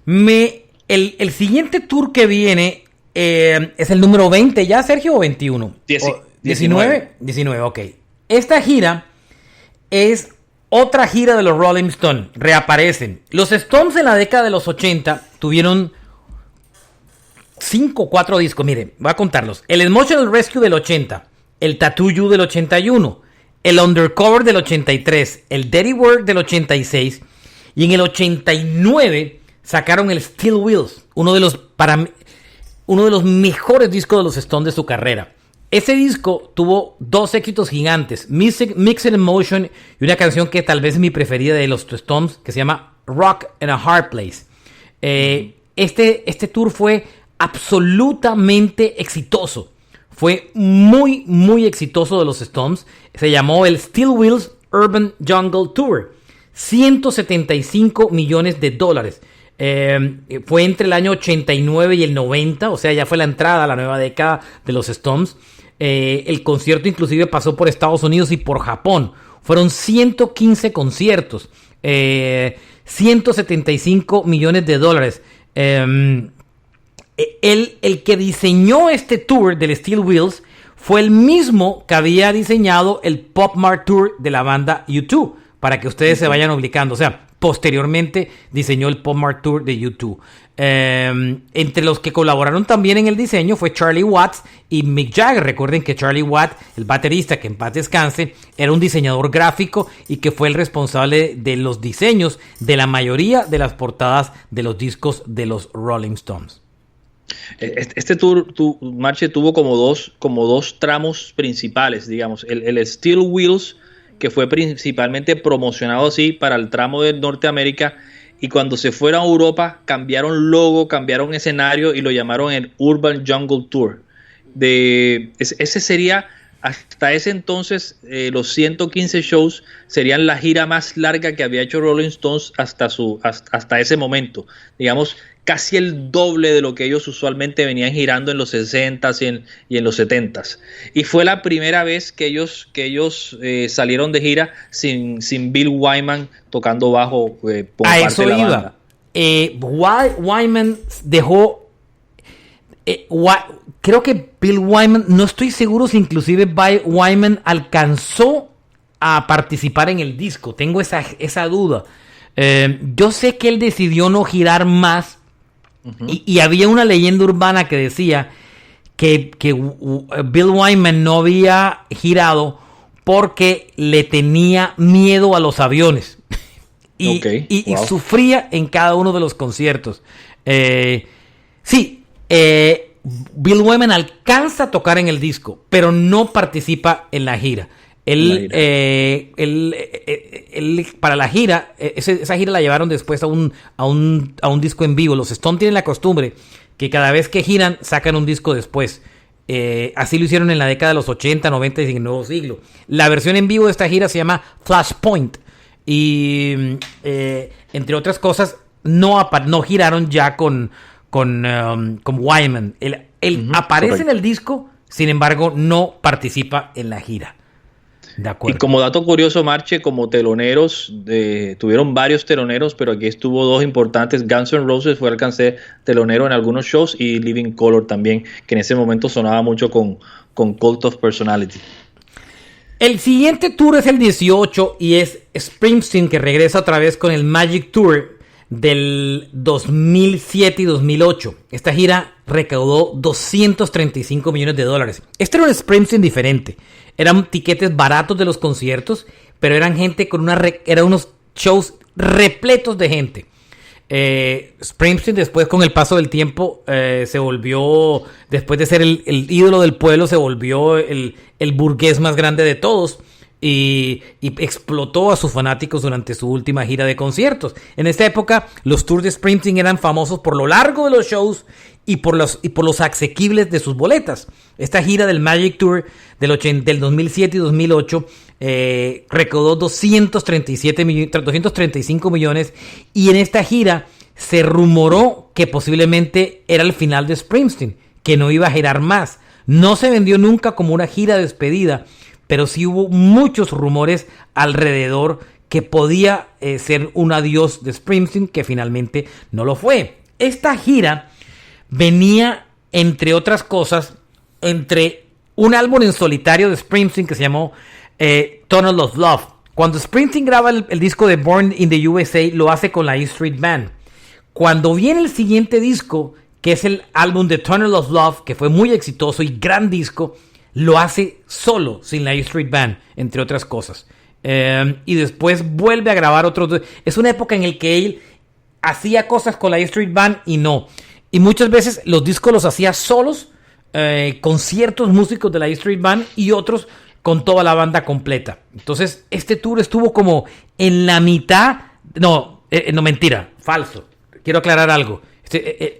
El siguiente tour que viene es el número 20 ya, Sergio, o 21. 19, ok. Esta gira es otra gira de los Rolling Stones. Reaparecen. Los Stones en la década de los 80 tuvieron 5 o 4 discos. Miren, voy a contarlos. El Emotional Rescue del 80, el Tattoo You del 81, el Undercover del 83, el Dirty Work del 86 y en el 89 sacaron el Steel Wheels, uno de los mejores discos de los Stones de su carrera. Ese disco tuvo 2 éxitos gigantes, Mixed Emotion y una canción que tal vez es mi preferida de los Stones, que se llama Rock in a Hard Place. Este tour fue absolutamente exitoso. Fue muy, muy exitoso de los Stones. Se llamó el Steel Wheels Urban Jungle Tour. $175 millones. Fue entre el año 89 y el 90, o sea, ya fue la entrada a la nueva década de los Stones. El concierto inclusive pasó por Estados Unidos y por Japón. Fueron 115 conciertos, $175 millones. El que diseñó este tour del Steel Wheels fue el mismo que había diseñado el Pop Mart Tour de la banda U2, para que ustedes se vayan ubicando. O sea, posteriormente diseñó el Pop Mart Tour de U2. Entre los que colaboraron también en el diseño fue Charlie Watts y Mick Jagger. Recuerden que Charlie Watts, el baterista, que en paz descanse, era un diseñador gráfico y que fue el responsable de los diseños de la mayoría de las portadas de los discos de los Rolling Stones. Este tour, Marche, tuvo como dos tramos principales, digamos. El Steel Wheels, que fue principalmente promocionado así para el tramo de Norteamérica, y cuando se fueron a Europa cambiaron logo, cambiaron escenario y lo llamaron el Urban Jungle Tour. Ese sería, hasta ese entonces, los 115 shows serían la gira más larga que había hecho Rolling Stones hasta ese momento. Digamos, casi el doble de lo que ellos usualmente venían girando en los 60s y en los 70s. Y fue la primera vez que ellos salieron de gira sin Bill Wyman tocando bajo por a parte eso de la iba. banda. Wyman dejó... creo que Bill Wyman, no estoy seguro si inclusive Wyman alcanzó a participar en el disco. Tengo esa duda. Yo sé que él decidió no girar más. Uh-huh. Y había una leyenda urbana que decía que Bill Wyman no había girado porque le tenía miedo a los aviones y sufría en cada uno de los conciertos. Bill Wyman alcanza a tocar en el disco, pero no participa en la gira. Él para la gira, esa gira la llevaron después a un disco en vivo. Los Stones tienen la costumbre que cada vez que giran sacan un disco después. Así lo hicieron en la década de los 80, 90 y en el nuevo siglo. La versión en vivo de esta gira se llama Flashpoint y entre otras cosas no giraron ya con Wyman. Él aparece correcto en el disco, sin embargo no participa en la gira. De acuerdo. Y como dato curioso, Marche, como teloneros, tuvieron varios teloneros, pero aquí estuvo 2 importantes. Guns N' Roses fue telonero en algunos shows y Living Colour también, que en ese momento sonaba mucho con Cult of Personality. El siguiente tour es el 18 y es Springsteen, que regresa otra vez con el Magic Tour del 2007 y 2008. Esta gira recaudó $235 millones. Este era un Springsteen diferente. Eran tiquetes baratos de los conciertos, pero eran gente con eran unos shows repletos de gente. Springsteen, después, con el paso del tiempo, se volvió, después de ser el ídolo del pueblo, se volvió el burgués más grande de todos y explotó a sus fanáticos durante su última gira de conciertos. En esta época, los tours de Springsteen eran famosos por lo largo de los shows y por los asequibles de sus boletas. Esta gira del Magic Tour del 2007 y 2008 recaudó 235 millones, y en esta gira se rumoró que posiblemente era el final de Springsteen, que no iba a girar más. No se vendió nunca como una gira de despedida, pero sí hubo muchos rumores alrededor que podía ser un adiós de Springsteen, que finalmente no lo fue. Esta gira venía, entre otras cosas, entre un álbum en solitario de Springsteen que se llamó Tunnel of Love. Cuando Springsteen graba el disco de Born in the USA, lo hace con la E Street Band. Cuando viene el siguiente disco, que es el álbum de Tunnel of Love, que fue muy exitoso y gran disco, lo hace solo, sin la E Street Band, entre otras cosas. Y después vuelve a grabar otros. Es una época en la que él hacía cosas con la E Street Band y no. Y muchas veces los discos los hacía solos, con ciertos músicos de la E Street Band y otros con toda la banda completa. Entonces, este tour estuvo como en la mitad. No, mentira, falso. Quiero aclarar algo.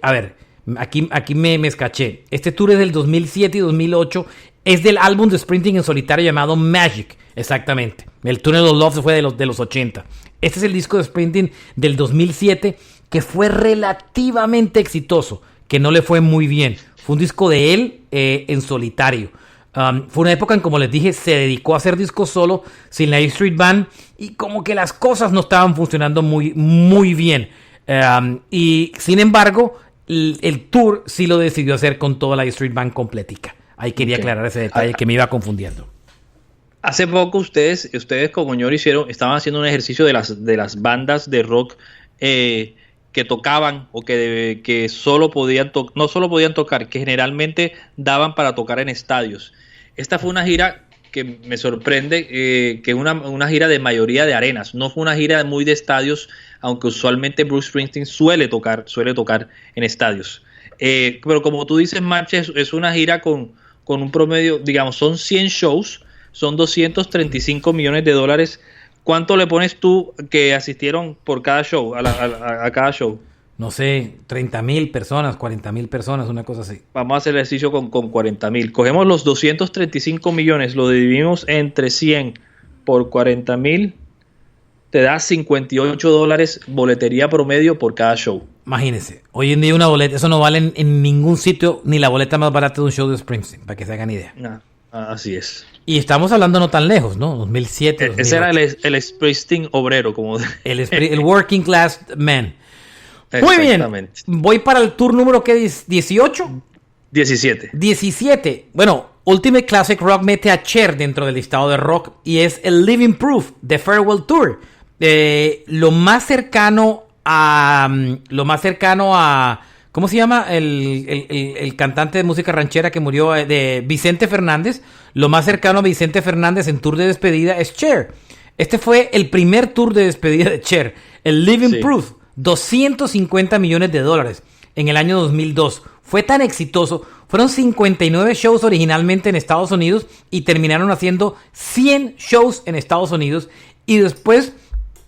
A ver, aquí me escaché. Este tour es del 2007 y 2008. Es del álbum de Springsteen en solitario llamado Magic. Exactamente. El Tunnel of Love fue de los 80. Este es el disco de Springsteen del 2007, que fue relativamente exitoso, que no le fue muy bien. Fue un disco de él en solitario. Fue una época en, como les dije, se dedicó a hacer discos solo, sin la E Street Band, y como que las cosas no estaban funcionando muy, muy bien. Y sin embargo, el tour sí lo decidió hacer con toda la E Street Band completica. Ahí quería aclarar ese detalle que me iba confundiendo. Hace poco ustedes con Oñoro estaban haciendo un ejercicio de las bandas de rock que tocaban o que solo podían no solo podían tocar, que generalmente daban para tocar en estadios. Esta fue una gira que me sorprende, que una gira de mayoría de arenas. No fue una gira muy de estadios, aunque usualmente Bruce Springsteen suele tocar en estadios. Pero como tú dices, Marche, es una gira con un promedio, digamos, son 100 shows, son $235 millones. ¿Cuánto le pones tú que asistieron por cada show, a cada show? No sé, 30,000 personas, 40,000 personas, una cosa así. Vamos a hacer el ejercicio con 40,000. Cogemos los 235 millones, lo dividimos entre 100 por 40,000, te da $58 boletería promedio por cada show. Imagínense, hoy en día una boleta, eso no vale en ningún sitio, ni la boleta más barata de un show de Springsteen, para que se hagan idea. Así es. Y estamos hablando no tan lejos, ¿no? 2007, 2008. Ese era el Springsteen obrero, como el working class man. Muy bien, voy para el tour número, ¿qué es? ¿18? 17. Bueno, Ultimate Classic Rock mete a Cher dentro del listado de rock y es el Living Proof de Farewell Tour. Lo más cercano a ¿cómo se llama? El cantante de música ranchera que murió, de Vicente Fernández. Lo más cercano a Vicente Fernández en tour de despedida es Cher. Este fue el primer tour de despedida de Cher, el Living Proof. $250 millones en el año 2002. Fue tan exitoso. Fueron 59 shows originalmente en Estados Unidos y terminaron haciendo 100 shows en Estados Unidos. Y después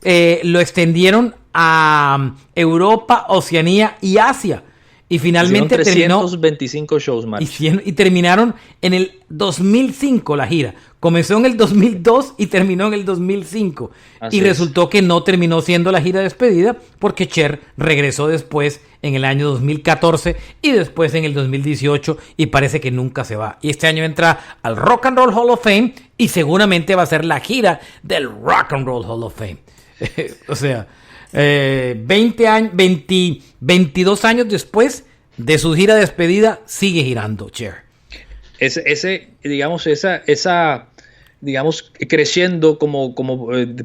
lo extendieron a Europa, Oceanía y Asia. Y finalmente 325 shows más. Y terminaron en el 2005 la gira. Comenzó en el 2002 y terminó en el 2005. Así resultó que no terminó siendo la gira de despedida porque Cher regresó después en el año 2014 y después en el 2018 y parece que nunca se va. Y este año entra al Rock and Roll Hall of Fame y seguramente va a ser la gira del Rock and Roll Hall of Fame. O sea, 22 años después de su gira de despedida, sigue girando Cher. Esa digamos, creciendo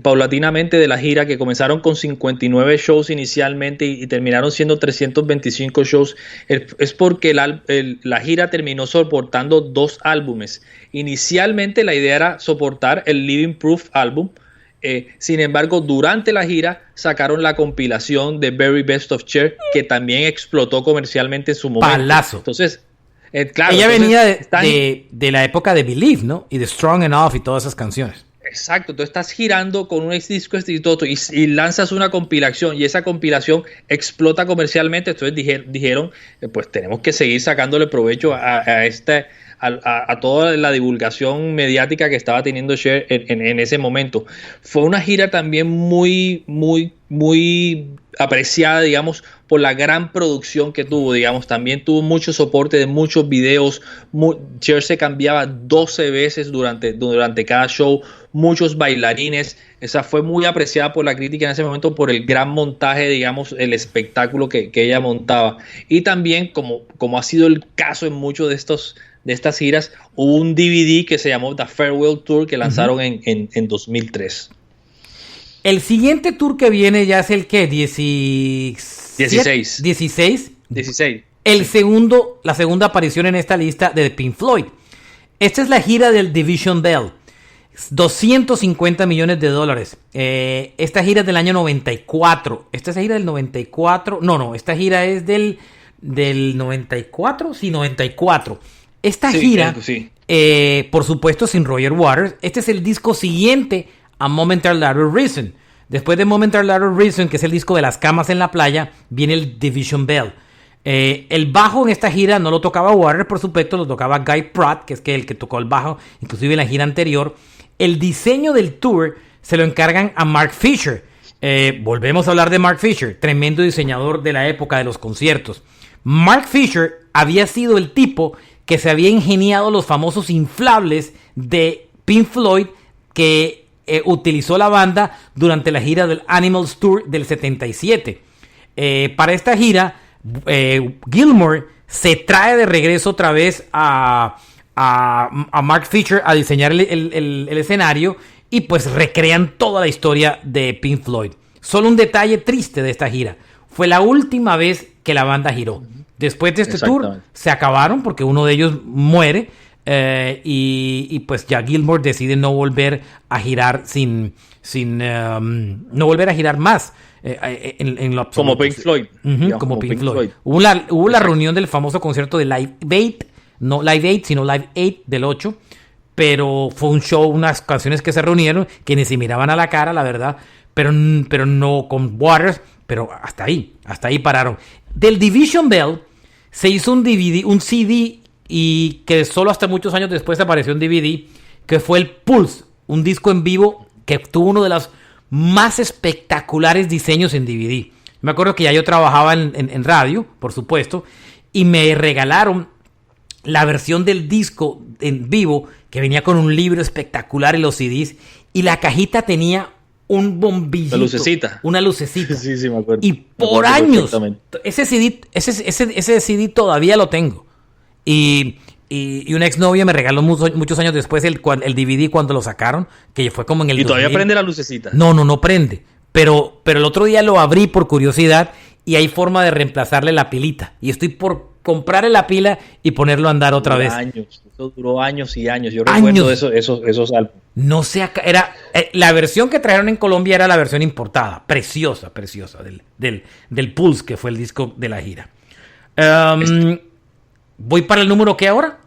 paulatinamente de la gira, que comenzaron con 59 shows inicialmente y terminaron siendo 325 shows, es porque la gira terminó soportando 2 álbumes. Inicialmente la idea era soportar el Living Proof álbum. Sin embargo, durante la gira sacaron la compilación de Very Best of Cher, que también explotó comercialmente en su momento. Palazo. Entonces, claro, ella venía de la época de Believe, ¿no? Y de Strong Enough y todas esas canciones. Exacto, tú estás girando con un disco y lanzas una compilación, y esa compilación explota comercialmente. Entonces dijeron, pues tenemos que seguir sacándole provecho a toda la divulgación mediática que estaba teniendo Cher en ese momento. Fue una gira también muy, muy, muy apreciada, digamos, por la gran producción que tuvo, digamos. También tuvo mucho soporte de muchos videos. Cher se cambiaba 12 veces durante cada show, muchos bailarines. Esa fue muy apreciada por la crítica en ese momento por el gran montaje, digamos, el espectáculo que ella montaba. Y también, como ha sido el caso en muchos de estas giras, hubo un DVD que se llamó The Farewell Tour, que lanzaron en 2003. El siguiente tour que viene ya es el que 16. La segunda aparición en esta lista de Pink Floyd. Esta es la gira del Division Bell. $250 millones. Esta gira es del año 94. Esta es la gira del 94. No, esta gira es del 94. Sí, 94. Esta gira, por supuesto, sin Roger Waters. Este es el disco siguiente a Momentary Reason. Después de Momentary Reason, que es el disco de las camas en la playa, viene el Division Bell. El bajo en esta gira no lo tocaba Waters, por supuesto, lo tocaba Guy Pratt, que es el que tocó el bajo, inclusive en la gira anterior. El diseño del tour se lo encargan a Mark Fisher. Volvemos a hablar de Mark Fisher, tremendo diseñador de la época de los conciertos. Mark Fisher había sido el tipo que se había ingeniado los famosos inflables de Pink Floyd que utilizó la banda durante la gira del Animals Tour del 77. Para esta gira, Gilmour se trae de regreso otra vez a Mark Fisher a diseñar el escenario, y pues recrean toda la historia de Pink Floyd. Solo un detalle triste de esta gira: fue la última vez que la banda giró. Después de este tour se acabaron porque uno de ellos muere, y pues ya Gilmour decide no volver a girar no volver a girar más en lo absoluto. Como Pink Floyd. Como Pink Floyd. Hubo la reunión del famoso concierto de Live 8, no Live 8, sino Live 8 del 8, pero fue un show, unas canciones que se reunieron que ni se miraban a la cara, la verdad, pero no con Waters, pero hasta ahí pararon. Del Division Bell se hizo un DVD, un CD, y que solo hasta muchos años después apareció un DVD, que fue el Pulse, un disco en vivo que tuvo uno de los más espectaculares diseños en DVD. Me acuerdo que ya yo trabajaba en radio, por supuesto, y me regalaron la versión del disco en vivo que venía con un libro espectacular en los CDs, y la cajita tenía un bombillito, una lucecita. Sí, me acuerdo. Y por años ese CD todavía lo tengo. Y una exnovia me regaló muchos años después el DVD cuando lo sacaron, que fue como en el ¿Y 2000. Todavía prende la lucecita? No prende. Pero el otro día lo abrí por curiosidad y hay forma de reemplazarle la pilita. Y estoy por comprarle la pila y ponerlo a andar otra vez. Eso duró años y años. Yo recuerdo esos álbumes. No sé, era la versión que trajeron en Colombia era la versión importada, preciosa del Pulse, que fue el disco de la gira. Voy para el número ¿qué ahora?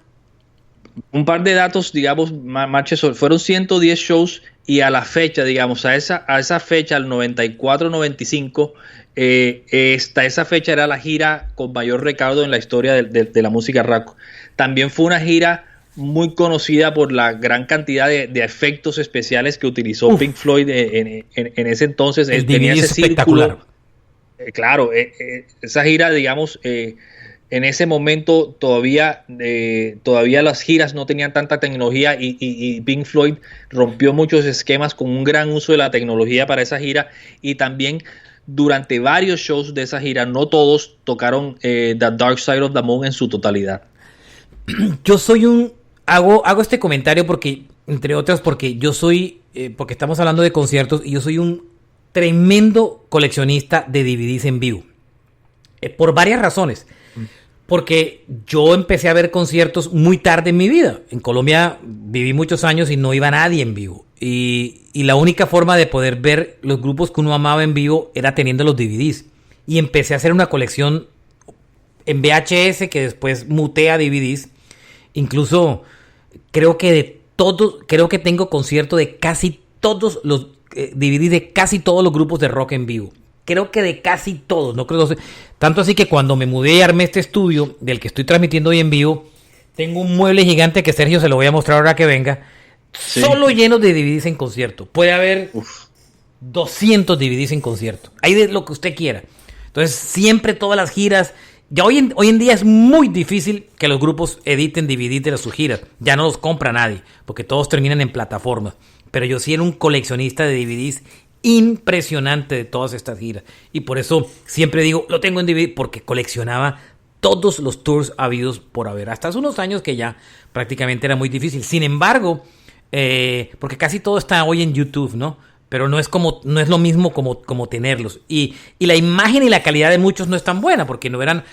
Un par de datos, digamos, Marche, fueron 110 shows, y a la fecha, digamos, a esa fecha, al 94-95, esa fecha era la gira con mayor recaudo en la historia de la música rock. También fue una gira muy conocida por la gran cantidad de efectos especiales que utilizó Pink Floyd en ese entonces. Tenía ese círculo. Claro, esa gira, digamos, en ese momento todavía las giras no tenían tanta tecnología, y Pink Floyd rompió muchos esquemas con un gran uso de la tecnología para esa gira. Y también durante varios shows de esa gira, no todos tocaron The Dark Side of the Moon en su totalidad. Yo hago este comentario porque entre otras porque yo soy, porque estamos hablando de conciertos y yo soy un tremendo coleccionista de DVDs en vivo. Por varias razones. Porque yo empecé a ver conciertos muy tarde en mi vida. En Colombia viví muchos años y no iba nadie en vivo. Y la única forma de poder ver los grupos que uno amaba en vivo era teniendo los DVDs. Y empecé a hacer una colección en VHS que después muté a DVDs. Incluso creo que tengo concierto de casi todos los DVDs de casi todos los grupos de rock en vivo. Creo que de casi todos, no creo, tanto así que cuando me mudé y armé este estudio del que estoy transmitiendo hoy en vivo, tengo un mueble gigante que Sergio se lo voy a mostrar ahora que venga, sí, solo lleno de DVDs en concierto. Puede haber 200 DVDs en concierto, hay de lo que usted quiera. Entonces siempre todas las giras, ya hoy en día es muy difícil que los grupos editen DVDs de sus giras, ya no los compra nadie, porque todos terminan en plataformas, pero yo sí era un coleccionista de DVDs impresionante de todas estas giras y por eso siempre digo lo tengo en DVD porque coleccionaba todos los tours habidos por haber hasta hace unos años que ya prácticamente era muy difícil. Sin embargo, porque casi todo está hoy en YouTube, ¿no? Pero no es lo mismo como tenerlos y la imagen y la calidad de muchos no es tan buena porque no eran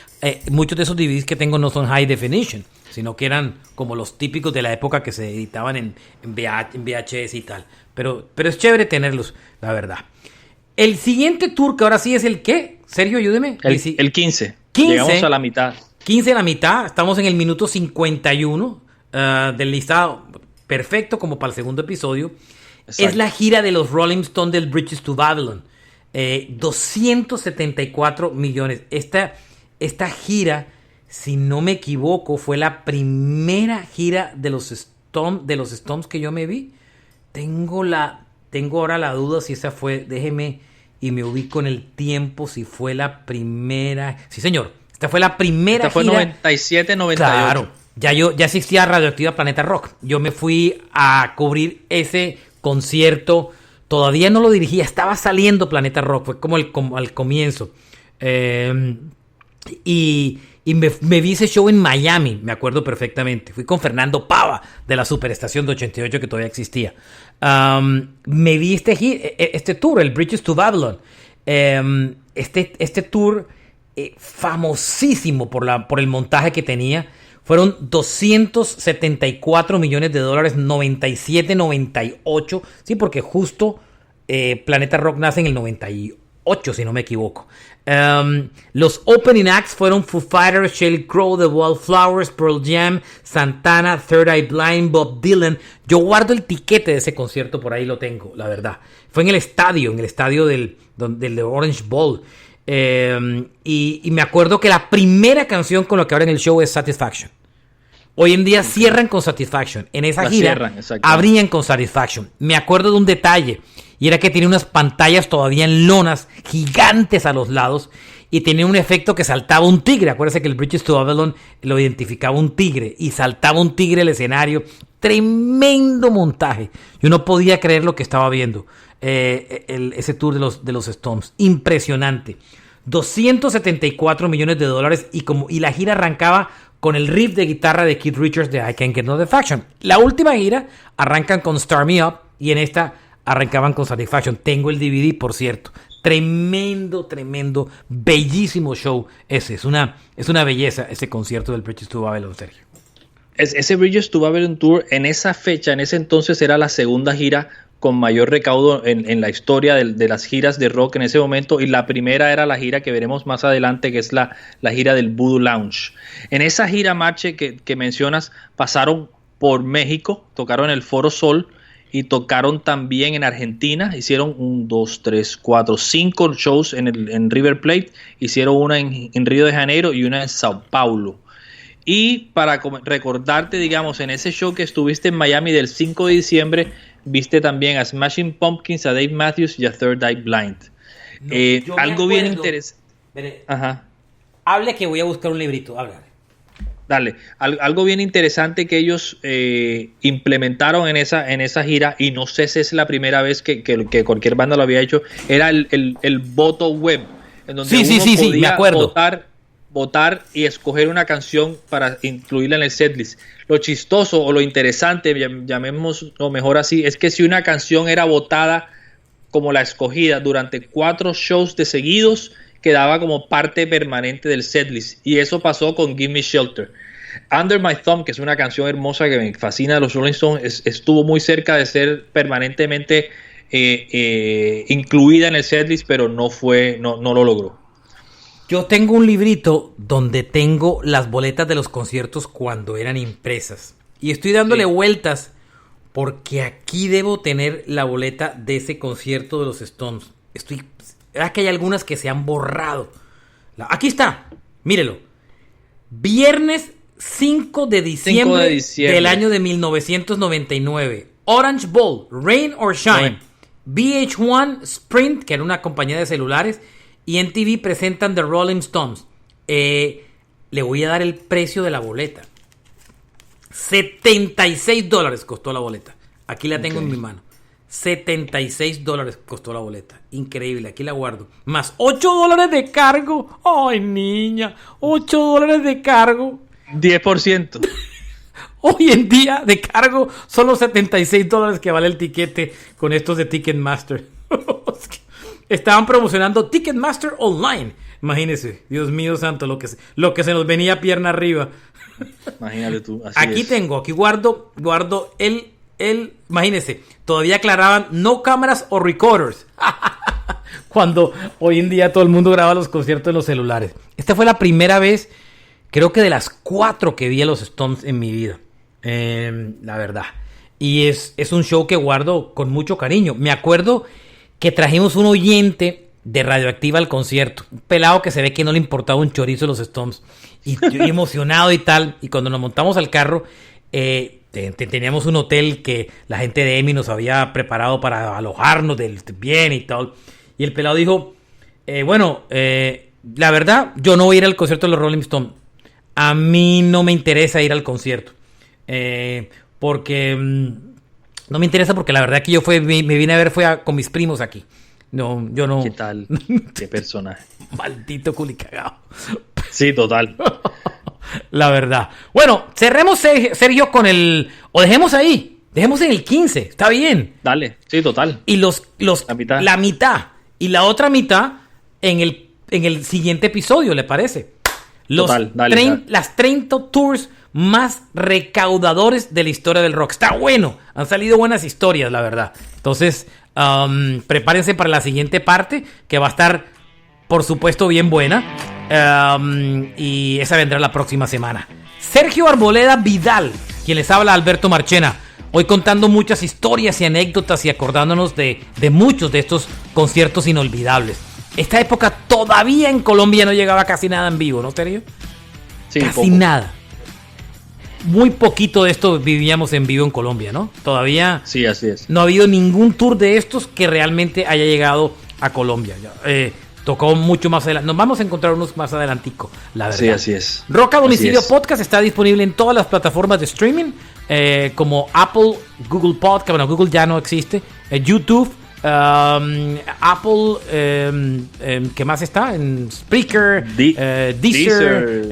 muchos de esos DVDs que tengo no son high definition, sino que eran como los típicos de la época que se editaban en VHS y tal. Pero es chévere tenerlos, la verdad. El siguiente tour, que ahora sí es el ¿qué? Sergio, ayúdeme. El 15. Llegamos a la mitad. 15 a la mitad. Estamos en el minuto 51 del listado. Perfecto como para el segundo episodio. Exacto. Es la gira de los Rolling Stones del Bridges to Babylon. 274 millones. Esta gira, si no me equivoco, fue la primera gira de los Stones que yo me vi. Tengo ahora la duda si esa fue, déjeme y me ubico en el tiempo, si fue la primera. Sí, señor, esta fue la primera gira. Esta fue 97, 98. Claro, ya existía Radioactiva Planeta Rock. Yo me fui a cubrir ese concierto, todavía no lo dirigía, estaba saliendo Planeta Rock, fue como al comienzo. Y me vi ese show en Miami, me acuerdo perfectamente. Fui con Fernando Pava de la Superestación de 88 que todavía existía. Me vi este tour, el Bridges to Babylon. Este tour famosísimo por el montaje que tenía. Fueron 274 millones de dólares, 97, 98. Sí, porque justo Planeta Rock nace en el 98, si no me equivoco. Los opening acts fueron Foo Fighters, Sheryl Crow, The Wallflowers, Pearl Jam, Santana, Third Eye Blind, Bob Dylan. Yo guardo el tiquete de ese concierto, por ahí lo tengo, la verdad. Fue en el estadio del Orange Bowl. Y me acuerdo que la primera canción con la que abren el show es Satisfaction. Hoy en día cierran con Satisfaction. En esa gira abrían con Satisfaction. Me acuerdo de un detalle, y era que tenía unas pantallas todavía en lonas gigantes a los lados y tenía un efecto que saltaba un tigre. Acuérdense que el Bridges to Babylon lo identificaba un tigre y saltaba un tigre el escenario. Tremendo montaje. Yo no podía creer lo que estaba viendo. Ese tour de los Stones. Impresionante. 274 millones de dólares y la gira arrancaba con el riff de guitarra de Keith Richards de I Can't Get No Satisfaction. La última gira arrancan con Start Me Up y en esta arrancaban con Satisfaction. Tengo el DVD, por cierto. Tremendo, bellísimo show ese. Es una belleza ese concierto del Bridges to Babylon, Sergio. Ese Bridges to Babylon Tour en esa fecha, en ese entonces era la segunda gira con mayor recaudo en la historia de las giras de rock en ese momento, y la primera era la gira que veremos más adelante, que es la gira del Voodoo Lounge. En esa gira, Marche, que mencionas, pasaron por México, tocaron en el Foro Sol y tocaron también en Argentina. Hicieron 5 shows en River Plate, hicieron una en Río de Janeiro y una en Sao Paulo. Y para recordarte, digamos, en ese show que estuviste en Miami del 5 de diciembre, viste también a Smashing Pumpkins, a Dave Matthews y a Third Eye Blind. Algo bien interesante. Ajá. Hable que voy a buscar un librito. Háblale. Dale. Algo bien interesante que ellos implementaron en esa gira, y no sé si es la primera vez que cualquier banda lo había hecho, era el voto web, en donde uno podía me acuerdo. votar y escoger una canción para incluirla en el setlist. Lo chistoso o lo interesante, llamémoslo mejor así, es que si una canción era votada como la escogida durante 4 shows de seguidos, quedaba como parte permanente del setlist. Y eso pasó con Give Me Shelter. Under My Thumb, que es una canción hermosa que me fascina de los Rolling Stones, estuvo muy cerca de ser permanentemente incluida en el setlist, pero no lo logró. Yo tengo un librito donde tengo las boletas de los conciertos cuando eran impresas. Y estoy dándole vueltas porque aquí debo tener la boleta de ese concierto de los Stones. ¿Verdad que hay algunas que se han borrado? Aquí está, mírelo. Viernes 5 de diciembre del año de 1999. Orange Bowl, Rain or Shine. VH1 Sprint, que era una compañía de celulares, y MTV presentan The Rolling Stones. Le voy a dar el precio de la boleta. $76 costó la boleta. Aquí la tengo en mi mano. $76 costó la boleta. Increíble, aquí la guardo. Más $8 de cargo. Ay, niña, $8 de cargo. 10%. Hoy en día de cargo son los $76 que vale el tiquete con estos de Ticketmaster. Estaban promocionando Ticketmaster Online. Imagínense, Dios mío santo, lo que se nos venía pierna arriba. Imagínate tú. Aquí guardo el, imagínense, todavía aclaraban no cámaras o recorders. Cuando hoy en día todo el mundo graba los conciertos en los celulares. Esta fue la primera vez, creo que de las 4 que vi a los Stones en mi vida. La verdad. Y es un show que guardo con mucho cariño. Me acuerdo que trajimos un oyente de Radioactiva al concierto. Un pelado que se ve que no le importaba un chorizo a los Stones. Y yo emocionado y tal. Y cuando nos montamos al carro, teníamos un hotel que la gente de EMI nos había preparado para alojarnos bien y tal. Y el pelado dijo, la verdad, yo no voy a ir al concierto de los Rolling Stones. A mí no me interesa ir al concierto. Porque no me interesa, porque la verdad que yo me vine a ver con mis primos aquí. No, yo no. ¿Qué tal? ¿Qué personaje? Maldito culicagado. Sí, total. La verdad. Bueno, cerremos, Sergio, o dejemos ahí. Dejemos en el 15. Está bien. Dale. Sí, total. Y la mitad. Y la otra mitad en el siguiente episodio, ¿le parece? Total, dale. Las 30 tours más recaudadores de la historia del rock. Está bueno. Han salido buenas historias, la verdad. Entonces, prepárense para la siguiente parte, que va a estar, por supuesto, bien buena. Y esa vendrá la próxima semana. Sergio Arboleda Vidal, quien les habla, Alberto Marchena. Hoy contando muchas historias y anécdotas y acordándonos de muchos de estos conciertos inolvidables. Esta época todavía en Colombia no llegaba casi nada en vivo, ¿no, Sergio? Sí, casi poco. Nada. Muy poquito de esto vivíamos en vivo en Colombia, ¿no? Todavía sí, así es. No ha habido ningún tour de estos que realmente haya llegado a Colombia. Tocó mucho más adelante. Nos vamos a encontrar unos más adelantico, la verdad. Sí, así es. Rock a Domicilio Podcast está disponible en todas las plataformas de streaming, como Apple, Google Podcast, bueno, Google ya no existe, YouTube, Apple, ¿qué más está? En Spreaker, Deezer,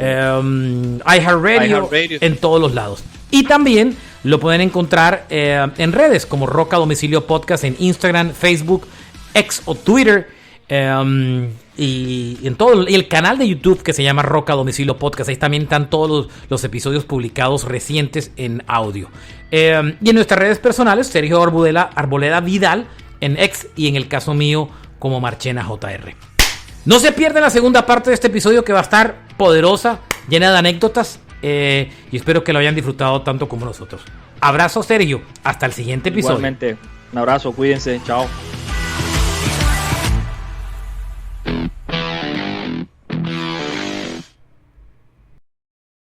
iHeartRadio, en todos los lados. Y también lo pueden encontrar en redes como Rock a Domicilio Podcast en Instagram, Facebook, X o Twitter. Y el canal de YouTube que se llama Rock a Domicilio Podcast. Ahí también están todos los episodios publicados recientes en audio. Y en nuestras redes personales, Sergio Arboleda Vidal en X, y en el caso mío como Marchena JR. No se pierdan la segunda parte de este episodio, que va a estar poderosa, llena de anécdotas, y espero que lo hayan disfrutado tanto como nosotros. Abrazo, Sergio, hasta el siguiente episodio. Igualmente, un abrazo, cuídense, chao.